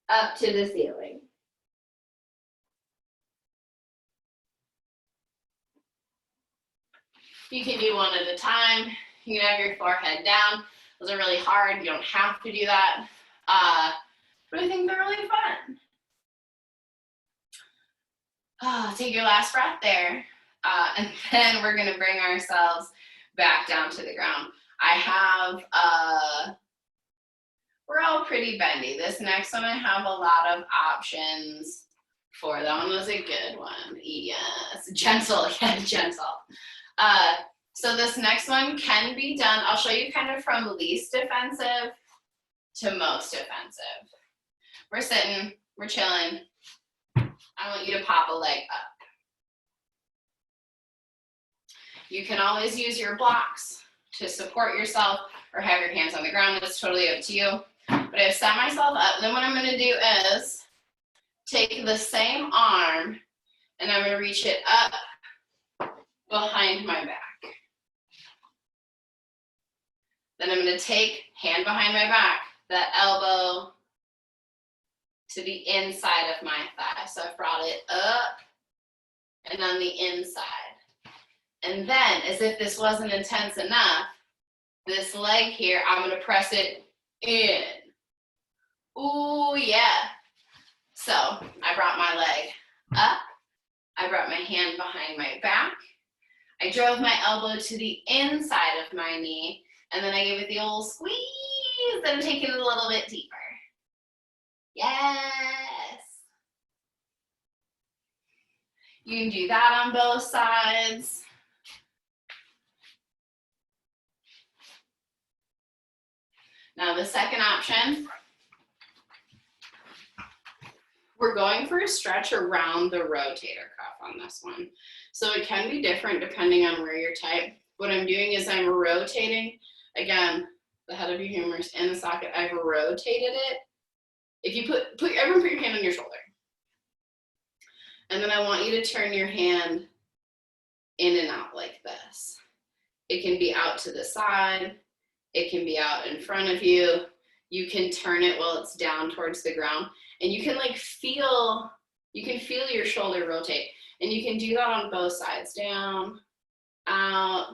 up to the ceiling. You can do one at a time. You can have your forehead down. Those are really hard. You don't have to do that. But I think they're really fun. Take your last breath there. And then we're gonna bring ourselves back down to the ground. I have, we're all pretty bendy. This next one I have a lot of options for. That one was a good one. Yes, gentle, yeah, gentle. So this next one can be done. I'll show you kind of from least offensive to most offensive. We're sitting, we're chilling. I want you to pop a leg up. You can always use your blocks to support yourself or have your hands on the ground. That's totally up to you. But I've set myself up. Then what I'm going to do is take the same arm and I'm going to reach it up behind my back. Then I'm going to take hand behind my back, that elbow to the inside of my thigh. So I've brought it up and on the inside. And then, as if this wasn't intense enough, this leg here, I'm going to press it in. Ooh, yeah. So I brought my leg up. I brought my hand behind my back. I drove my elbow to the inside of my knee. And then I gave it the old squeeze and take it a little bit deeper. Yes. You can do that on both sides. Now the second option, we're going for a stretch around the rotator cuff on this one. So it can be different depending on where you're tight. What I'm doing is I'm rotating, again, the head of your humerus in the socket. I've rotated it. If you everyone put your hand on your shoulder. And then I want you to turn your hand in and out like this. It can be out to the side. It can be out in front of you. You can turn it while it's down towards the ground. And you can feel your shoulder rotate. And you can do that on both sides. Down, out,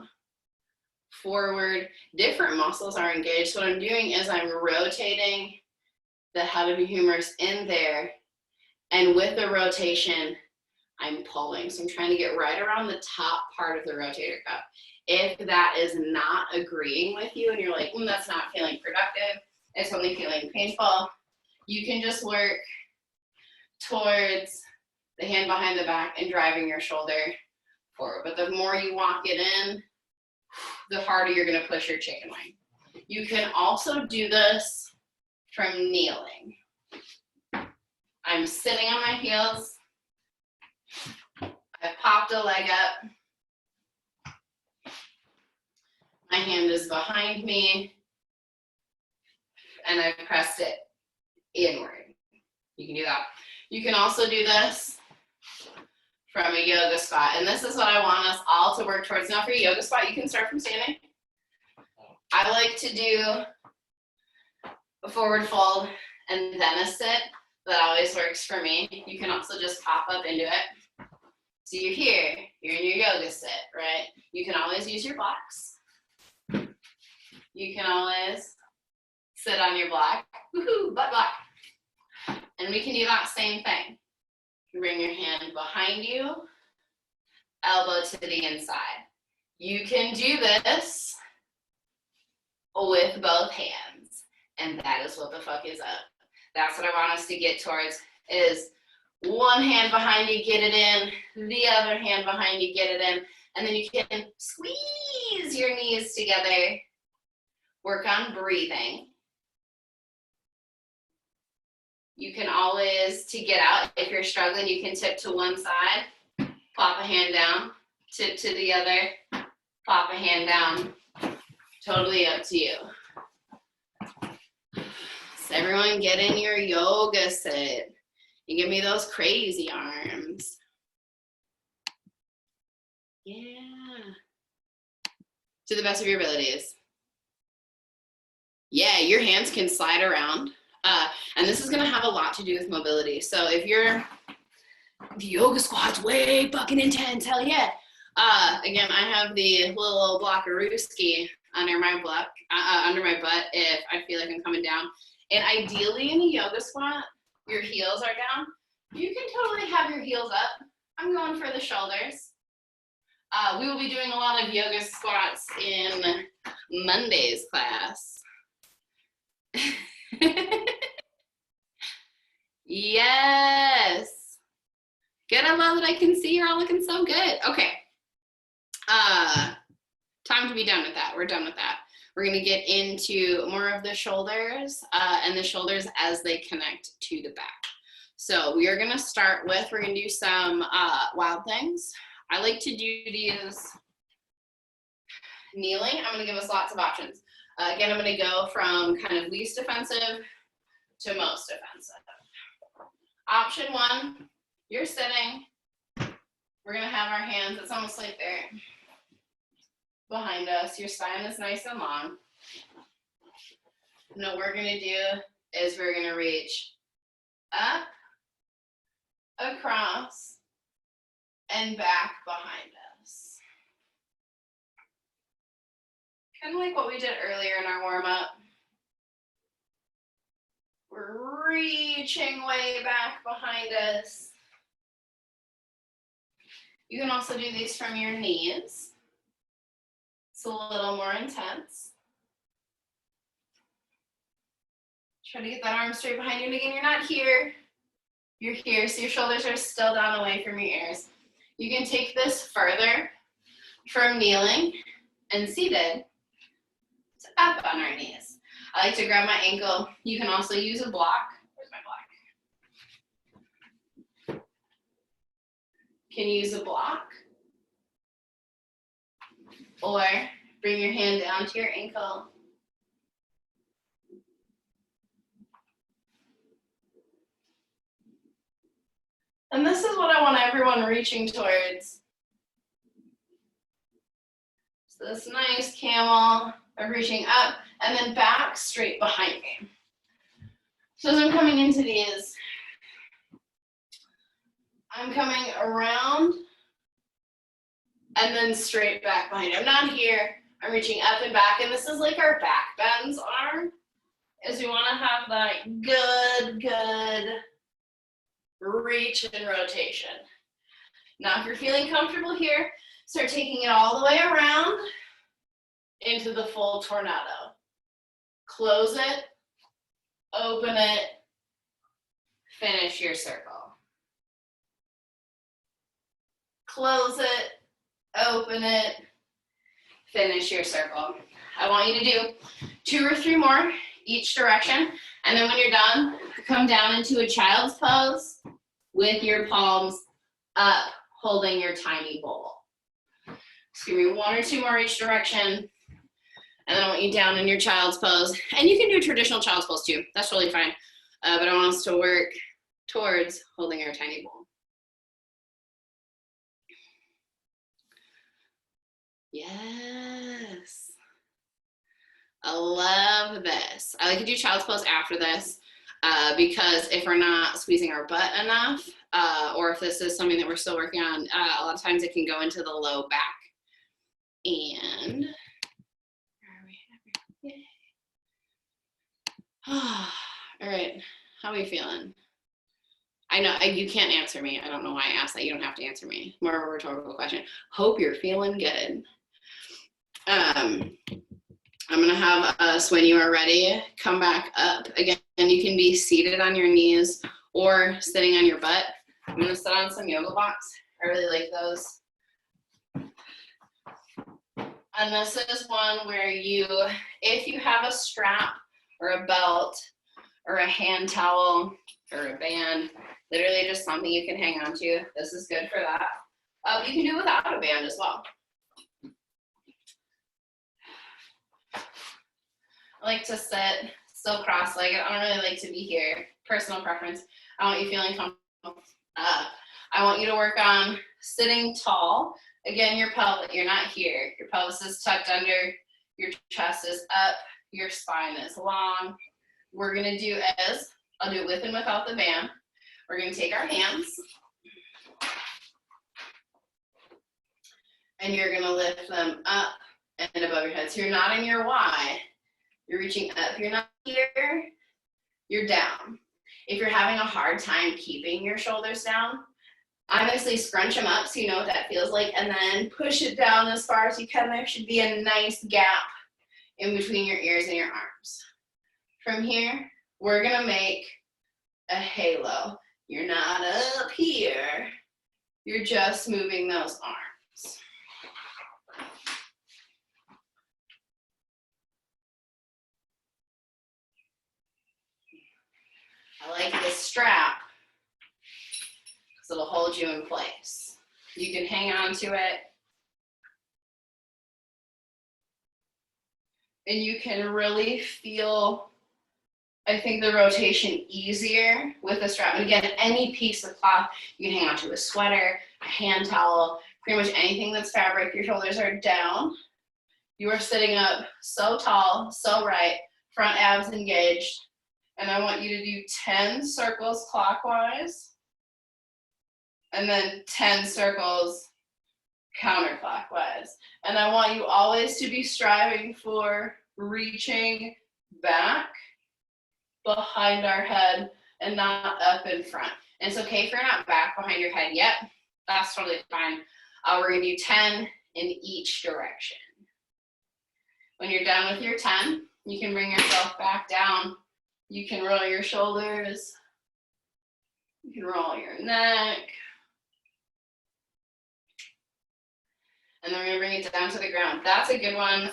forward. Different muscles are engaged. So what I'm doing is I'm rotating the head of your humerus in there. And with the rotation, I'm pulling. So I'm trying to get right around the top part of the rotator cuff. If that is not agreeing with you and you're like, that's not feeling productive, it's only feeling painful, you can just work towards the hand behind the back and driving your shoulder forward. But the more you walk it in, the harder you're gonna push your chicken wing. You can also do this from kneeling. I'm sitting on my heels, I've popped a leg up. My hand is behind me, and I've pressed it inward. You can do that. You can also do this from a yoga spot, and this is what I want us all to work towards. Now for your yoga spot, you can start from standing. I like to do a forward fold and then a sit. That always works for me. You can also just pop up into it. So you're here, you're in your yoga sit, right? You can always use your blocks. You can always sit on your block. Woohoo, butt block. And we can do that same thing. You bring your hand behind you, elbow to the inside. You can do this with both hands, and that is what the fuck is up. That's what I want us to get towards, is one hand behind you, get it in, the other hand behind you, get it in, and then you can squeeze your knees together. Work on breathing. You can always, to get out, if you're struggling, you can tip to one side, plop a hand down, tip to the other, plop a hand down. Totally up to you. So everyone get in your yoga sit. You give me those crazy arms. Yeah. To the best of your abilities. Yeah, your hands can slide around. And this is gonna have a lot to do with mobility. So if the yoga squat's way fucking intense, hell yeah. Again, I have the little blockarooski under my butt if I feel like I'm coming down. And ideally in a yoga squat, your heels are down. You can totally have your heels up. I'm going for the shoulders. We will be doing a lot of yoga squats in Monday's class. Yes. Good, I love that I can see you're all looking so good. Okay. Time to be done with that. We're done with that. We're gonna get into more of the shoulders and the shoulders as they connect to the back. So we are gonna start with, we're gonna do some wild things. I like to do these kneeling. I'm gonna give us lots of options. Again, I'm gonna go from kind of least offensive to most offensive. Option one, you're sitting. We're gonna have our hands, it's almost like they're behind us. Your spine is nice and long. And what we're gonna do is we're gonna reach up, across, and back behind us. Kind of like what we did earlier in our warm-up. We're reaching way back behind us. You can also do these from your knees. It's a little more intense. Try to get that arm straight behind you. And again, you're not here. You're here, so your shoulders are still down away from your ears. You can take this further from kneeling and seated to up on our knees. I like to grab my ankle. You can also use a block. Where's my block? You can use a block. Or bring your hand down to your ankle. And this is what I want everyone reaching towards. So this nice camel of reaching up and then back straight behind me. So as I'm coming into these, I'm coming around and then straight back behind. I'm not here, I'm reaching up and back, and this is like our back bends arm, is we wanna have that good reach and rotation. Now, if you're feeling comfortable here, start taking it all the way around into the full tornado. Close it, open it, finish your circle. Close it, open it, finish your circle. I want you to do 2 or 3 more each direction, and then when you're done, come down into a child's pose with your palms up, holding your tiny bowl. Just give me 1 or 2 more each direction. And then I want you down in your child's pose. And you can do traditional child's pose too. That's totally fine. But I want us to work towards holding our tiny bowl. Yes. I love this. I like to do child's pose after this because if we're not squeezing our butt enough, or if this is something that we're still working on, a lot of times it can go into the low back. And where are we? Yay. All right, how are we feeling? I know you can't answer me. I don't know why I asked that. You don't have to answer me. More of a rhetorical question. Hope you're feeling good. I'm gonna have us, when you are ready, come back up. Again, you can be seated on your knees or sitting on your butt. I'm gonna sit on some yoga blocks. I really like those. And this is one where you, if you have a strap or a belt or a hand towel or a band, literally just something you can hang on to, this is good for that. You can do it without a band as well. I like to sit still cross-legged. I don't really like to be here. Personal preference. I want you feeling comfortable. I want you to work on sitting tall. Again, your pelvis, you're not here. Your pelvis is tucked under, your chest is up, your spine is long. We're gonna do as, I'll do it with and without the band. We're gonna take our hands and you're gonna lift them up and above your head. So you're not in your Y. You're reaching up, you're not here, you're down. If you're having a hard time keeping your shoulders down, obviously scrunch them up so you know what that feels like, and then push it down as far as you can. There should be a nice gap in between your ears and your arms. From here, we're gonna make a halo. You're not up here, you're just moving those arms. I like this strap because it'll hold you in place. You can hang on to it. And you can really feel, I think, the rotation easier with the strap. And again, any piece of cloth, you can hang on to a sweater, a hand towel, pretty much anything that's fabric. Your shoulders are down. You are sitting up so tall, so right, front abs engaged. And I want you to do 10 circles clockwise, and then 10 circles counterclockwise. And I want you always to be striving for reaching back behind our head and not up in front. And it's okay if you're not back behind your head yet. That's totally fine. We're gonna do 10 in each direction. When you're done with your 10, you can bring yourself back down. You can roll your shoulders. You can roll your neck. And then we're gonna bring it down to the ground. That's a good one.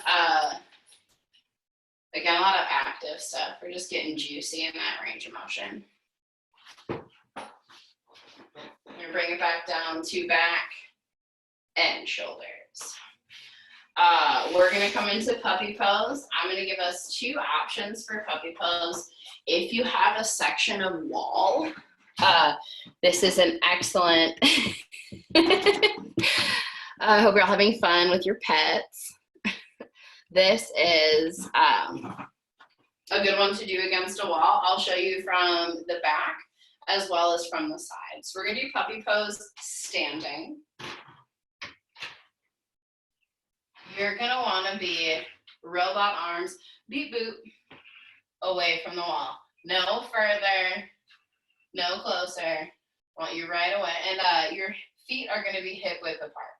Again, a lot of active stuff. We're just getting juicy in that range of motion. We're gonna bring it back down to back and shoulders. We're gonna come into puppy pose. I'm gonna give us 2 options for puppy pose. If you have a section of wall, this is an excellent, I hope you're all having fun with your pets. This is a good one to do against a wall. I'll show you from the back as well as from the side. So we're gonna do puppy pose standing. You're gonna wanna be robot arms, beep boop, away from the wall. No further, no closer. I want you right away. And your feet are gonna be hip width apart.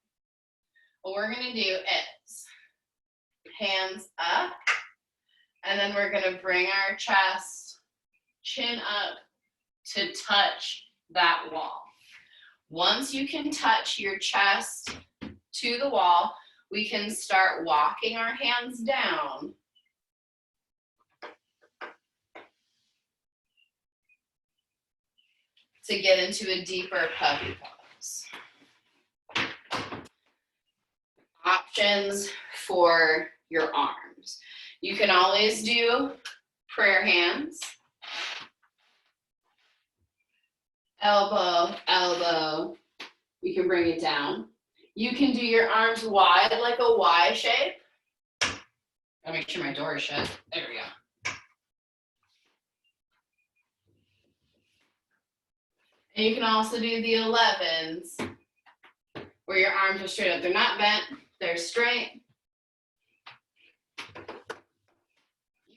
What we're gonna do is hands up, and then we're gonna bring our chest, chin up to touch that wall. Once you can touch your chest to the wall, we can start walking our hands down to get into a deeper puppy pose. this. Options for your arms. You can always do prayer hands. Elbow, elbow. You can bring it down. You can do your arms wide like a Y shape. Gotta make sure my door is shut. There we go. And you can also do the 11s where your arms are straight up. They're not bent, they're straight.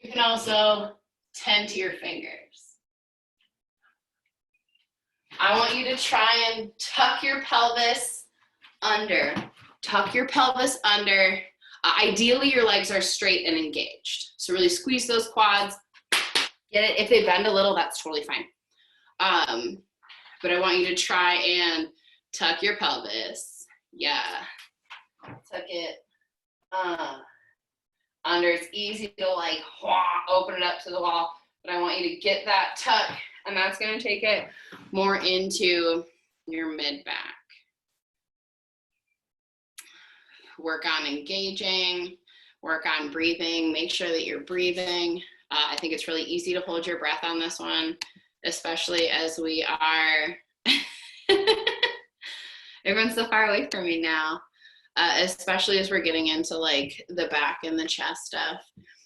You can also tend to your fingers. I want you to try and tuck your pelvis under. Tuck your pelvis under. Ideally, your legs are straight and engaged. So really squeeze those quads. Get it? If they bend a little, that's totally fine. But I want you to try and tuck your pelvis. Yeah. Tuck it under. It's easy to like open it up to the wall, but I want you to get that tuck, and that's going to take it more into your mid back. Work on engaging, work on breathing, make sure that you're breathing. I think it's really easy to hold your breath on this one, especially as we are, everyone's so far away from me now, especially as we're getting into like the back and the chest stuff.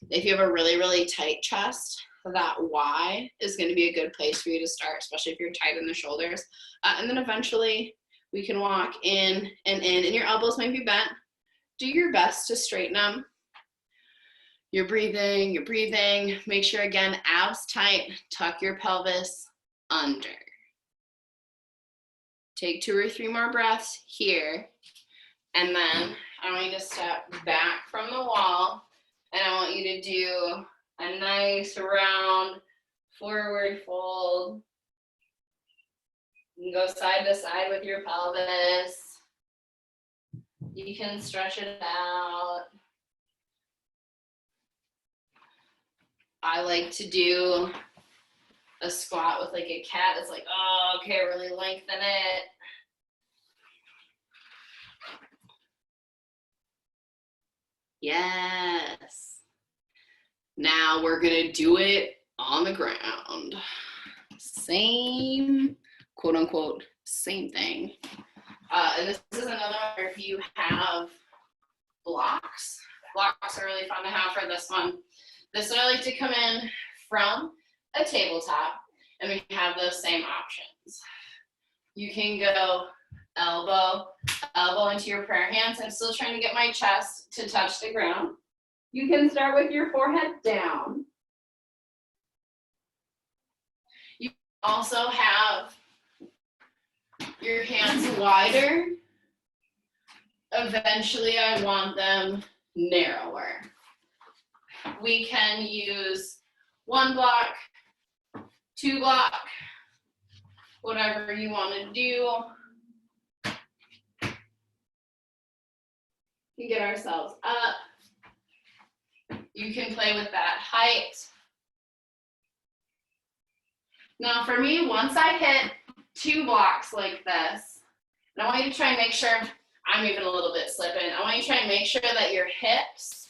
If you have a really, really tight chest, that Y is going to be a good place for you to start, especially if you're tight in the shoulders. And then eventually we can walk in, and your elbows might be bent. Do your best to straighten them. You're breathing. Make sure, again, abs tight, tuck your pelvis under. Take 2 or 3 more breaths here. And then I want you to step back from the wall, and I want you to do a nice round forward fold. You can go side to side with your pelvis. You can stretch it out. I like to do a squat with like a cat. It's like, oh, okay, really lengthen it. Yes. Now we're gonna do it on the ground. Same, quote unquote, same thing. And this is another one if you have blocks. Blocks are really fun to have for this one. This one I like to come in from a tabletop, and we have those same options. You can go elbow into your prayer hands. I'm still trying to get my chest to touch the ground. You can start with your forehead down. You also have your hands wider. Eventually, I want them narrower. We can use 1 block, 2 block, whatever you want to do. We get ourselves up. You can play with that height. Now for me, once I hit 2 blocks like this, and I want you to try and make sure, I'm even a little bit slipping, I want you to try and make sure that your hips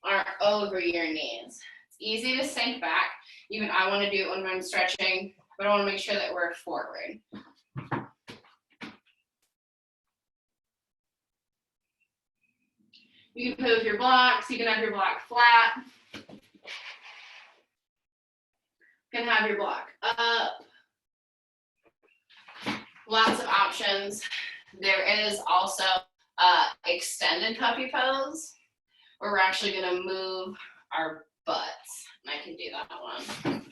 are over your knees. It's easy to sink back. Even I want to do it when I'm stretching, but I want to make sure that we're forward. You can play with your blocks. You can have your block flat. You can have your block up. Lots of options. There is also extended puppy pose, where we're actually going to move our butts. And I can do that one.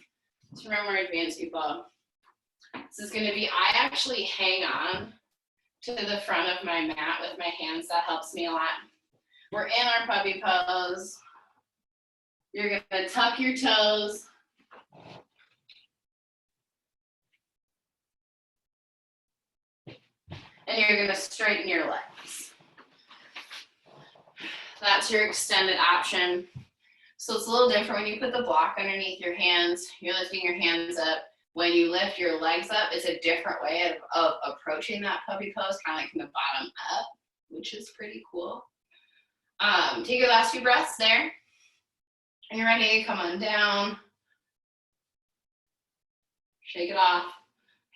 So remember, advanced people. This is going to be, I actually hang on to the front of my mat with my hands. That helps me a lot. We're in our puppy pose. You're going to tuck your toes. And you're going to straighten your legs. That's your extended option. So it's a little different when you put the block underneath your hands. You're lifting your hands up. When you lift your legs up, it's a different way of approaching that puppy pose, kind of like from the bottom up, which is pretty cool. Take your last few breaths there. And you're ready, come on down. Shake it off,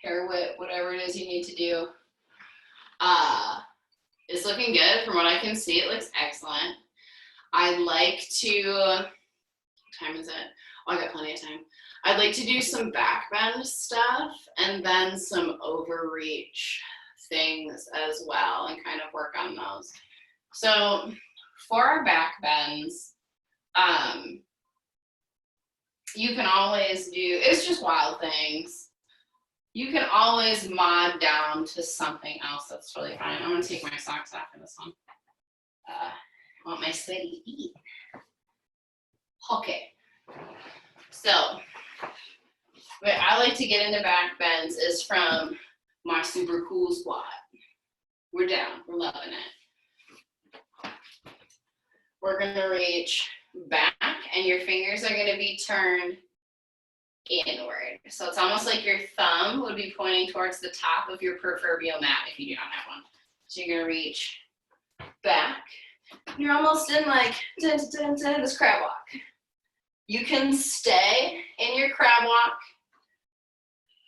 hair whip, whatever it is you need to do. It's looking good. From what I can see, it looks excellent. I'd like to, what time is it? Oh, I got plenty of time. I'd like to do some back bend stuff and then some overreach things as well and kind of work on those. So for our back bends, you can always do, it's just wild things. You can always mod down to something else that's totally fine. I'm gonna take my socks off for this one. I want my sweaty feet. Okay, so what I like to get into back bends is from my super cool squat. We're down, we're loving it. We're gonna reach back and your fingers are gonna be turned inward. So it's almost like your thumb would be pointing towards the top of your proverbial mat if you do not have one. So you're gonna reach back. You're almost in like this crab walk. You can stay in your crab walk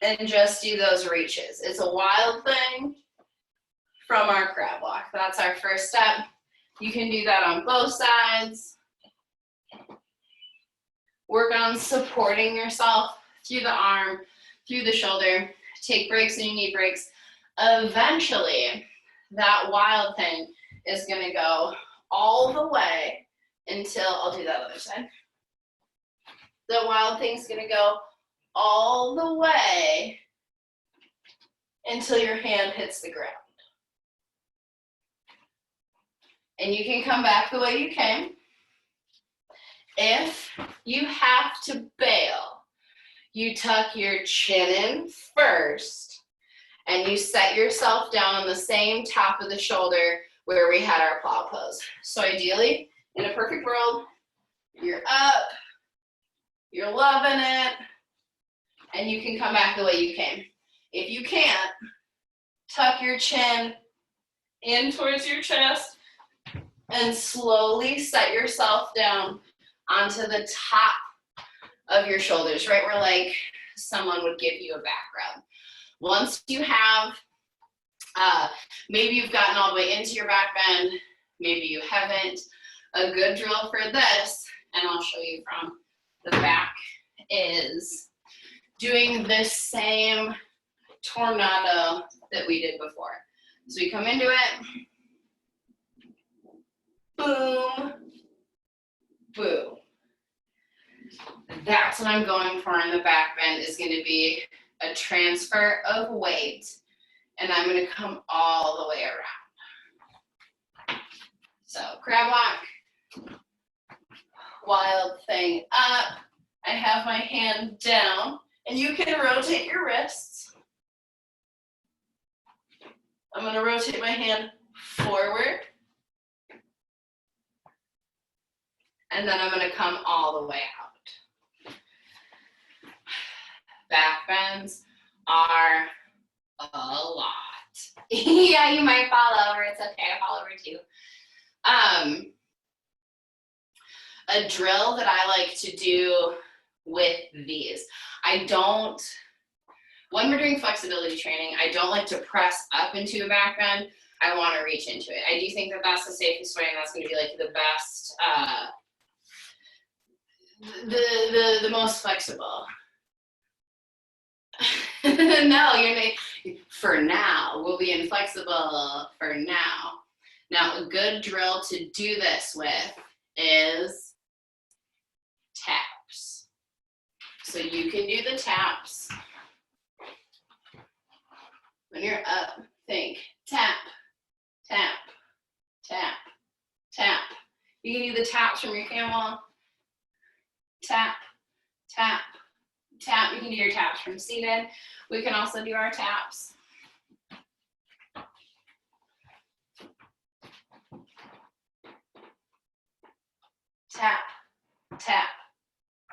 and just do those reaches. It's a wild thing from our crab walk. That's our first step. You can do that on both sides. Work on supporting yourself through the arm, through the shoulder. Take breaks when you need breaks. Eventually, that wild thing is gonna go all the way until, I'll do that other side. The wild thing's gonna go all the way until your hand hits the ground. And you can come back the way you came. If you have to bail, you tuck your chin in first and you set yourself down on the same top of the shoulder where we had our plow pose. So ideally, in a perfect world, you're up, you're loving it, and you can come back the way you came. If you can't, tuck your chin in towards your chest and slowly set yourself down onto the top of your shoulders, right where like someone would give you a back rub. Once you have, maybe you've gotten all the way into your back bend, maybe you haven't, a good drill for this, and I'll show you from the back, is doing this same tornado that we did before. So we come into it, boom, boom. That's what I'm going for in the back bend, is going to be a transfer of weight, and I'm going to come all the way around. So crab walk, wild thing up. I have my hand down, and you can rotate your wrists. I'm going to rotate my hand forward, and then I'm going to come all the way out. Back bends are a lot. Yeah, you might fall over. It's okay to fall over too. A drill that I like to do with these, when we're doing flexibility training, I don't like to press up into a back bend. I want to reach into it. I do think that that's the safest way, and that's going to be like the best, the most flexible. No, for now, we'll be inflexible for now. Now, a good drill to do this with is taps. So you can do the taps. When you're up, think tap, tap, tap, tap. You can do the taps from your camel. Tap, tap, tap. You can do your taps from seated. We can also do our taps. Tap, tap,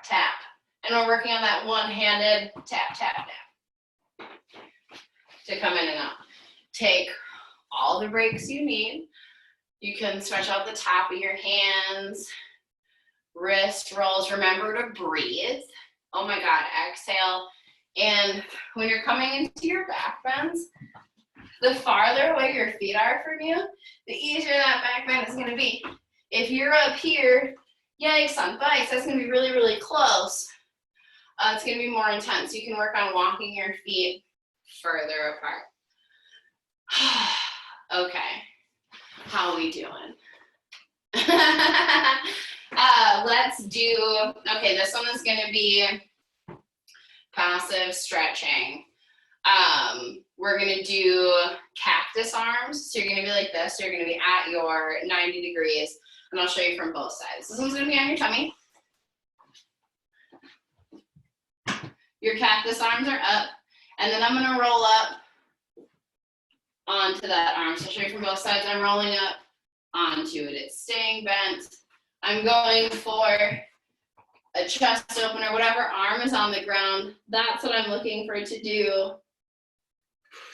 tap, And we're working on that one-handed tap, tap, tap to come in and out. Take all the breaks you need. You can stretch out the top of your hands, wrist rolls. Remember to breathe. Oh my God, exhale. And when you're coming into your back bends, the farther away your feet are from you, the easier that back bend is gonna be. If you're up here, yikes on bikes, that's gonna be really, really close. It's gonna be more intense. You can work on walking your feet further apart. Okay, how are we doing? Let's do, okay, this one is gonna be passive stretching. We're gonna do cactus arms. So you're gonna be like this, so you're gonna be at your 90 degrees, and I'll show you from both sides. This one's gonna be on your tummy. Your cactus arms are up, and then I'm gonna roll up onto that arm. So I'll show you from both sides. I'm rolling up onto it. It's staying bent. I'm going for a chest opener, whatever arm is on the ground. That's what I'm looking for it to do,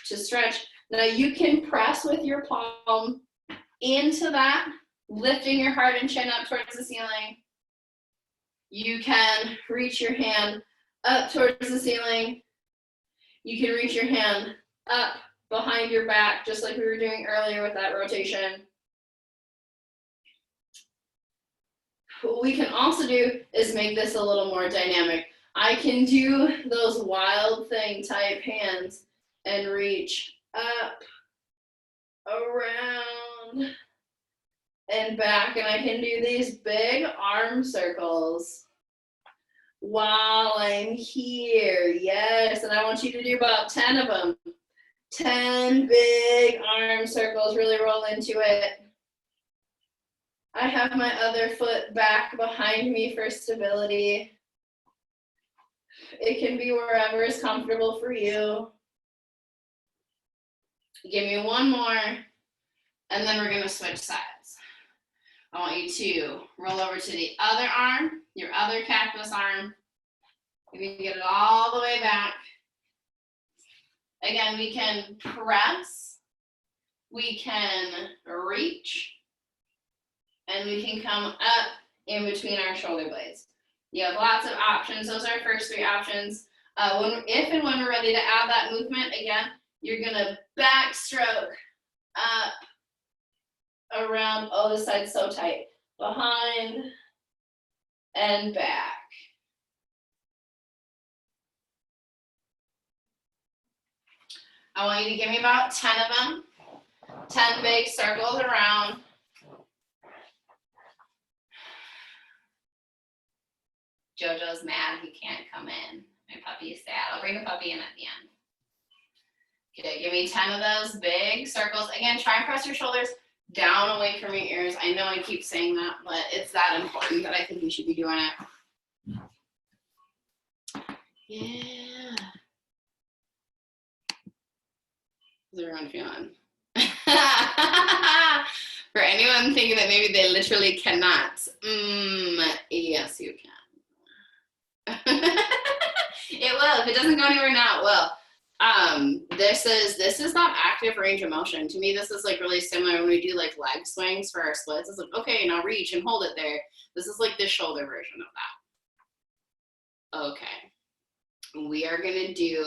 to stretch. Now you can press with your palm into that, lifting your heart and chin up towards the ceiling. You can reach your hand up towards the ceiling. You can reach your hand up behind your back, just like we were doing earlier with that rotation. What we can also do is make this a little more dynamic. I can do those wild thing type hands and reach up, around, and back, and I can do these big arm circles while I'm here. Yes, and I want you to do about 10 of them. 10 big arm circles, really roll into it. I have my other foot back behind me for stability. It can be wherever is comfortable for you. Give me one more, and then we're gonna switch sides. I want you to roll over to the other arm, your other cactus arm. You can get it all the way back. Again, we can press, we can reach, and we can come up in between our shoulder blades. You have lots of options. Those are our first three options. If and when we're ready to add that movement, again, you're gonna backstroke up, around. Oh, this side's so tight. Behind and back. I want you to give me about 10 of them. 10 big circles around. Jojo's mad he can't come in. My puppy is sad. I'll bring the puppy in at the end. Okay, give me 10 of those big circles. Again, try and press your shoulders down away from your ears. I know I keep saying that, but it's that important that I think you should be doing it. Yeah. How's everyone feeling? For anyone thinking that maybe they literally cannot, yes, you can. It will. If it doesn't go anywhere now, it will. This is not active range of motion. To me, this is like really similar when we do like leg swings for our splits. It's like, okay, now reach and hold it there. This is like the shoulder version of that. Okay. We are gonna do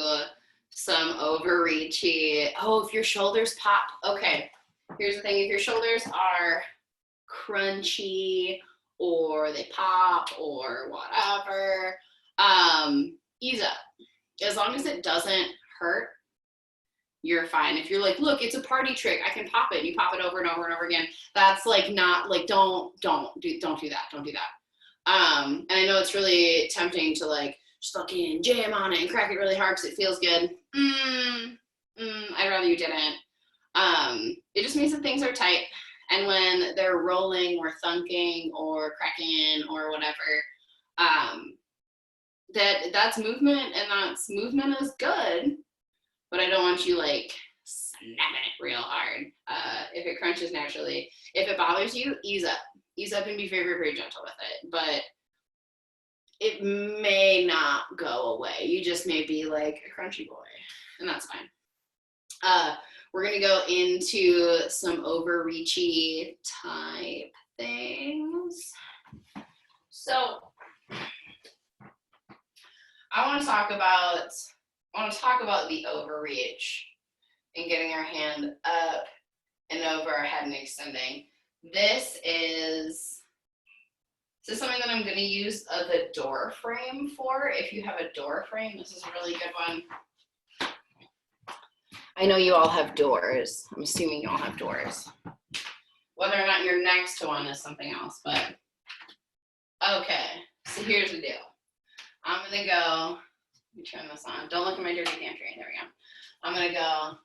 some overreachy. Oh, if your shoulders pop. Okay. Here's the thing. If your shoulders are crunchy or they pop or whatever, ease up. As long as it doesn't hurt, you're fine. If you're like, look, it's a party trick, I can pop it, you pop it over and over and over again. That's like not like, don't do that. Don't do that. And I know it's really tempting to like just fucking jam on it and crack it really hard because it feels good. I'd rather you didn't. It just means that things are tight. And when they're rolling or thunking or cracking or whatever, that's movement, and that's movement is good, but I don't want you like snapping it real hard. If it crunches naturally, if it bothers you, ease up and be very, very gentle with it. But it may not go away. You just may be like a crunchy boy, and that's fine. We're gonna go into some overreachy type things. So I want to talk about the overreach and getting our hand up and over our head and extending. This is something that I'm going to use the door frame for. If you have a door frame, this is a really good one. I know you all have doors. I'm assuming you all have doors. Whether or not you're next to one is something else, but okay. So here's the deal. I'm gonna go, let me turn this on. Don't look at my dirty pantry. There we go. I'm gonna go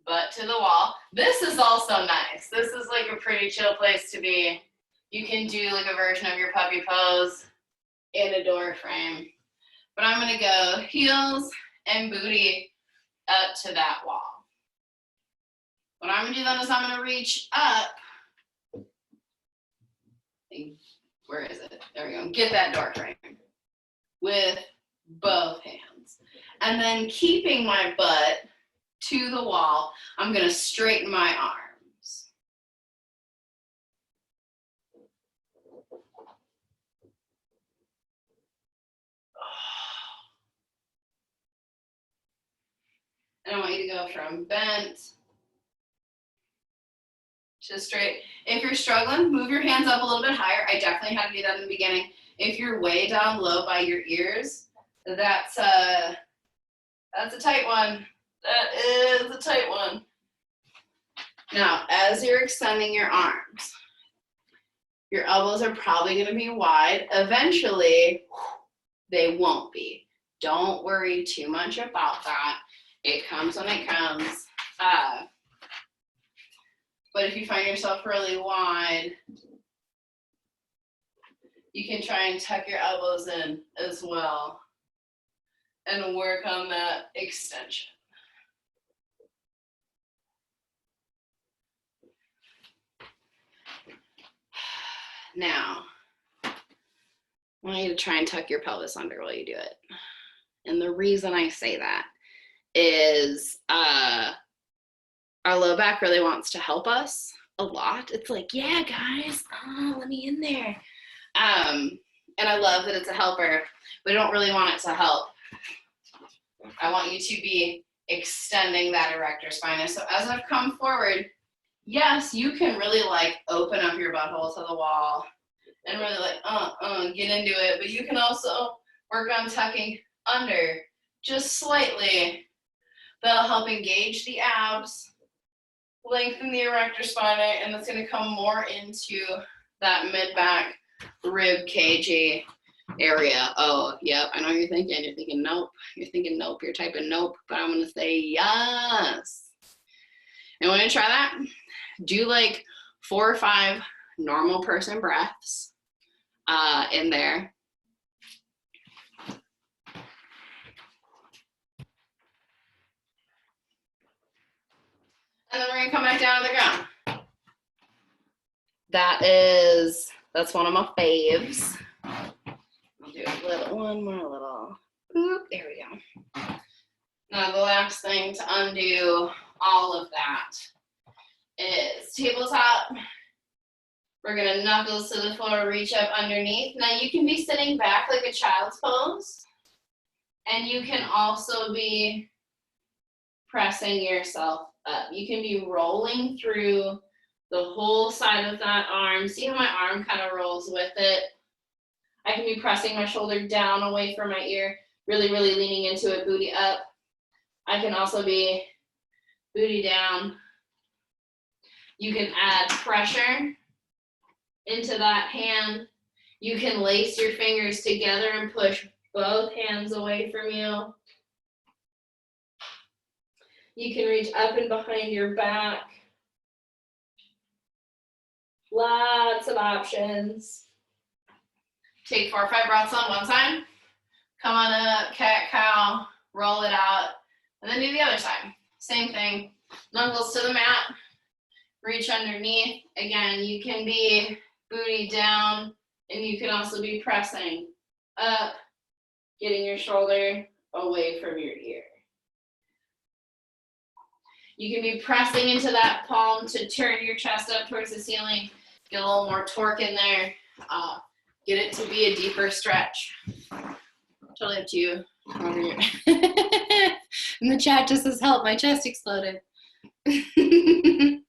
butt to the wall. This is also nice. This is like a pretty chill place to be. You can do like a version of your puppy pose in a door frame. But I'm gonna go heels and booty up to that wall. What I'm gonna do then is I'm gonna reach up. Where is it? There we go. Get that door frame with both hands. And then keeping my butt to the wall, I'm gonna straighten my arms. And I want you to go from bent to straight. If you're struggling, move your hands up a little bit higher. I definitely had to do that in the beginning. If you're way down low by your ears, that's a tight one. That is a tight one. Now, as you're extending your arms, your elbows are probably going to be wide. Eventually, they won't be. Don't worry too much about that. It comes when it comes. But if you find yourself really wide, you can try and tuck your elbows in as well and work on that extension. Now, I want you to try and tuck your pelvis under while you do it. And the reason I say that is our low back really wants to help us a lot. It's like, yeah, guys, let me in there. And I love that it's a helper, but I don't really want it to help. I want you to be extending that erector spinous. So as I've come forward, yes, you can really like open up your butthole to the wall and really like, get into it. But you can also work on tucking under just slightly. That'll help engage the abs, lengthen the erector spinae, and it's gonna come more into that mid-back rib cagey area. Oh, yep, I know you're thinking. You're thinking nope. You're thinking nope. You're typing nope, but I'm gonna say yes. And when you try that, do like 4 or 5 normal person breaths in there. And then we're gonna come back down to the ground. That's one of my faves. I'll do one more little, boop, there we go. Now the last thing to undo all of that is tabletop. We're gonna knuckles to the floor, reach up underneath. Now you can be sitting back like a child's pose, and you can also be pressing yourself up. You can be rolling through the whole side of that arm. See how my arm kind of rolls with it? I can be pressing my shoulder down away from my ear, really, really leaning into it, booty up. I can also be booty down. You can add pressure into that hand. You can lace your fingers together and push both hands away from you. You can reach up and behind your back. Lots of options. Take 4 or 5 breaths on one side. Come on up, cat, cow, roll it out, and then do the other side. Same thing, knuckles to the mat, reach underneath. Again, you can be booty down, and you can also be pressing up, getting your shoulder away from your ear. You can be pressing into that palm to turn your chest up towards the ceiling, get a little more torque in there, get it to be a deeper stretch. Totally up to you. Over here. And the chat just says, help, my chest exploded. And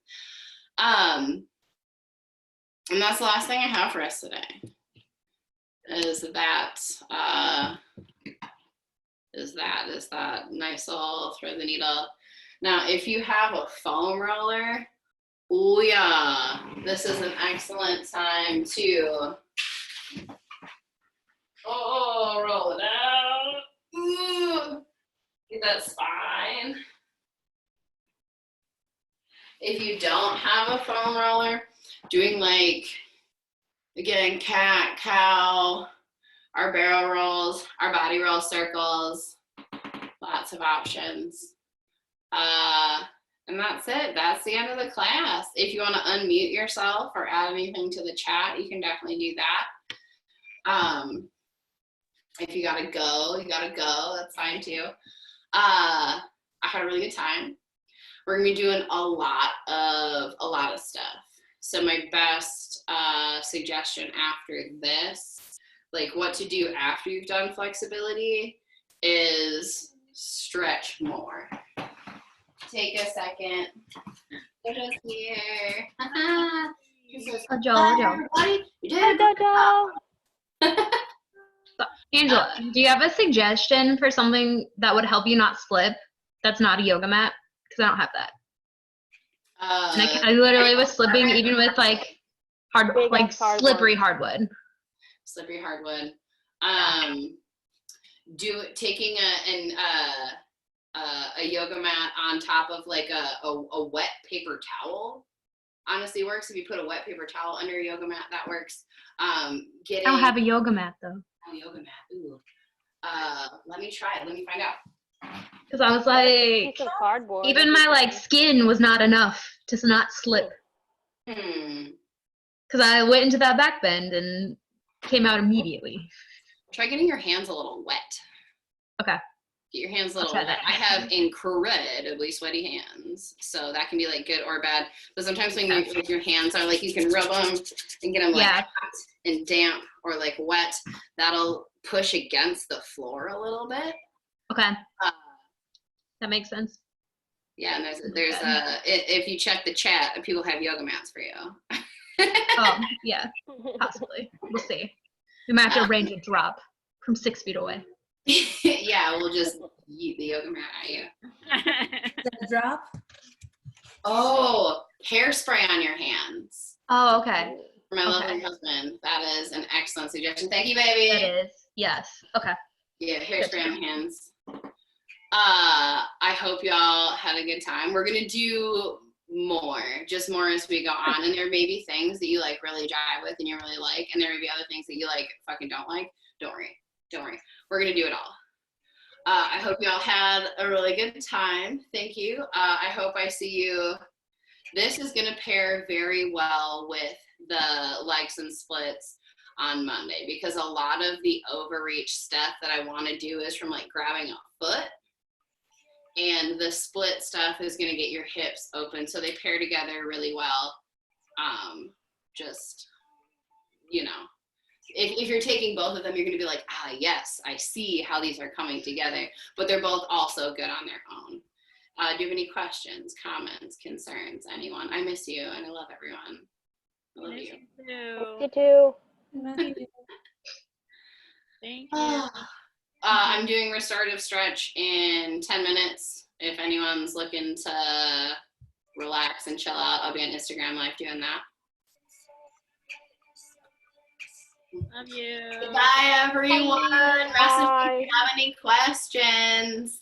that's the last thing I have for us today. Is that nice little thread the needle. Now, if you have a foam roller, oh yeah, this is an excellent time to roll it out. Ooh, get that spine. If you don't have a foam roller, doing like, again, cat, cow, our barrel rolls, our body roll circles, lots of options. And that's it. That's the end of the class. If you want to unmute yourself or add anything to the chat, you can definitely do that. If you gotta go, that's fine too. I had a really good time. We're gonna be doing a lot of stuff. So my best suggestion after this, like what to do after you've done flexibility, is stretch more. Take a second. Jojo's here. Jojo. You did it. Angela, do you have a suggestion for something that would help you not slip that's not a yoga mat? Because I don't have that. And I literally was slipping even with like slippery hardwood. Slippery hardwood. Taking a yoga mat on top of like a wet paper towel honestly works. If you put a wet paper towel under a yoga mat, that works. I don't have a yoga mat though. A yoga mat. Ooh. Let me try it. Let me find out. Because I was like, Piece of cardboard. even my like skin was not enough to not slip. Because I went into that back bend and came out immediately. Try getting your hands a little wet. Okay. Get your hands a little try wet. that. I have incredibly sweaty hands, so that can be like good or bad. But sometimes when your hands are like, you can rub them and get them like hot and damp or like wet. That'll push against the floor a little bit. Okay. That makes sense. Yeah, and there's if you check the chat, people have yoga mats for you. Oh, yeah, possibly. We'll see. We might have to arrange a drop from 6 feet away. Yeah, we'll just yeet the yoga mat at you. The drop. Oh, hairspray on your hands. Oh, okay. For my lovely husband, that is an excellent suggestion. Thank you, baby. That is, yes. Okay. Yeah, hairspray on the hands. I hope y'all had a good time. We're gonna do more as we go on, and there may be things that you like really jive with and you really like, and there may be other things that you like fucking don't like. Don't worry. We're gonna do it all. I hope y'all had a really good time. Thank you. I hope I see you. This is gonna pair very well with the legs and splits on Monday, because a lot of the overreach stuff that I want to do is from like grabbing a foot, and the split stuff is going to get your hips open, so they pair together really well. Just, you know, if you're taking both of them, you're going to be like, yes, I see how these are coming together, but they're both also good on their own. Do you have any questions, comments, concerns, anyone? I miss you and I love everyone. I love you. You too. Thank you. I'm doing restorative stretch in 10 minutes. If anyone's looking to relax and chill out, I'll be on Instagram Live doing that. Love you. Goodbye, everyone. Message me if you have any questions.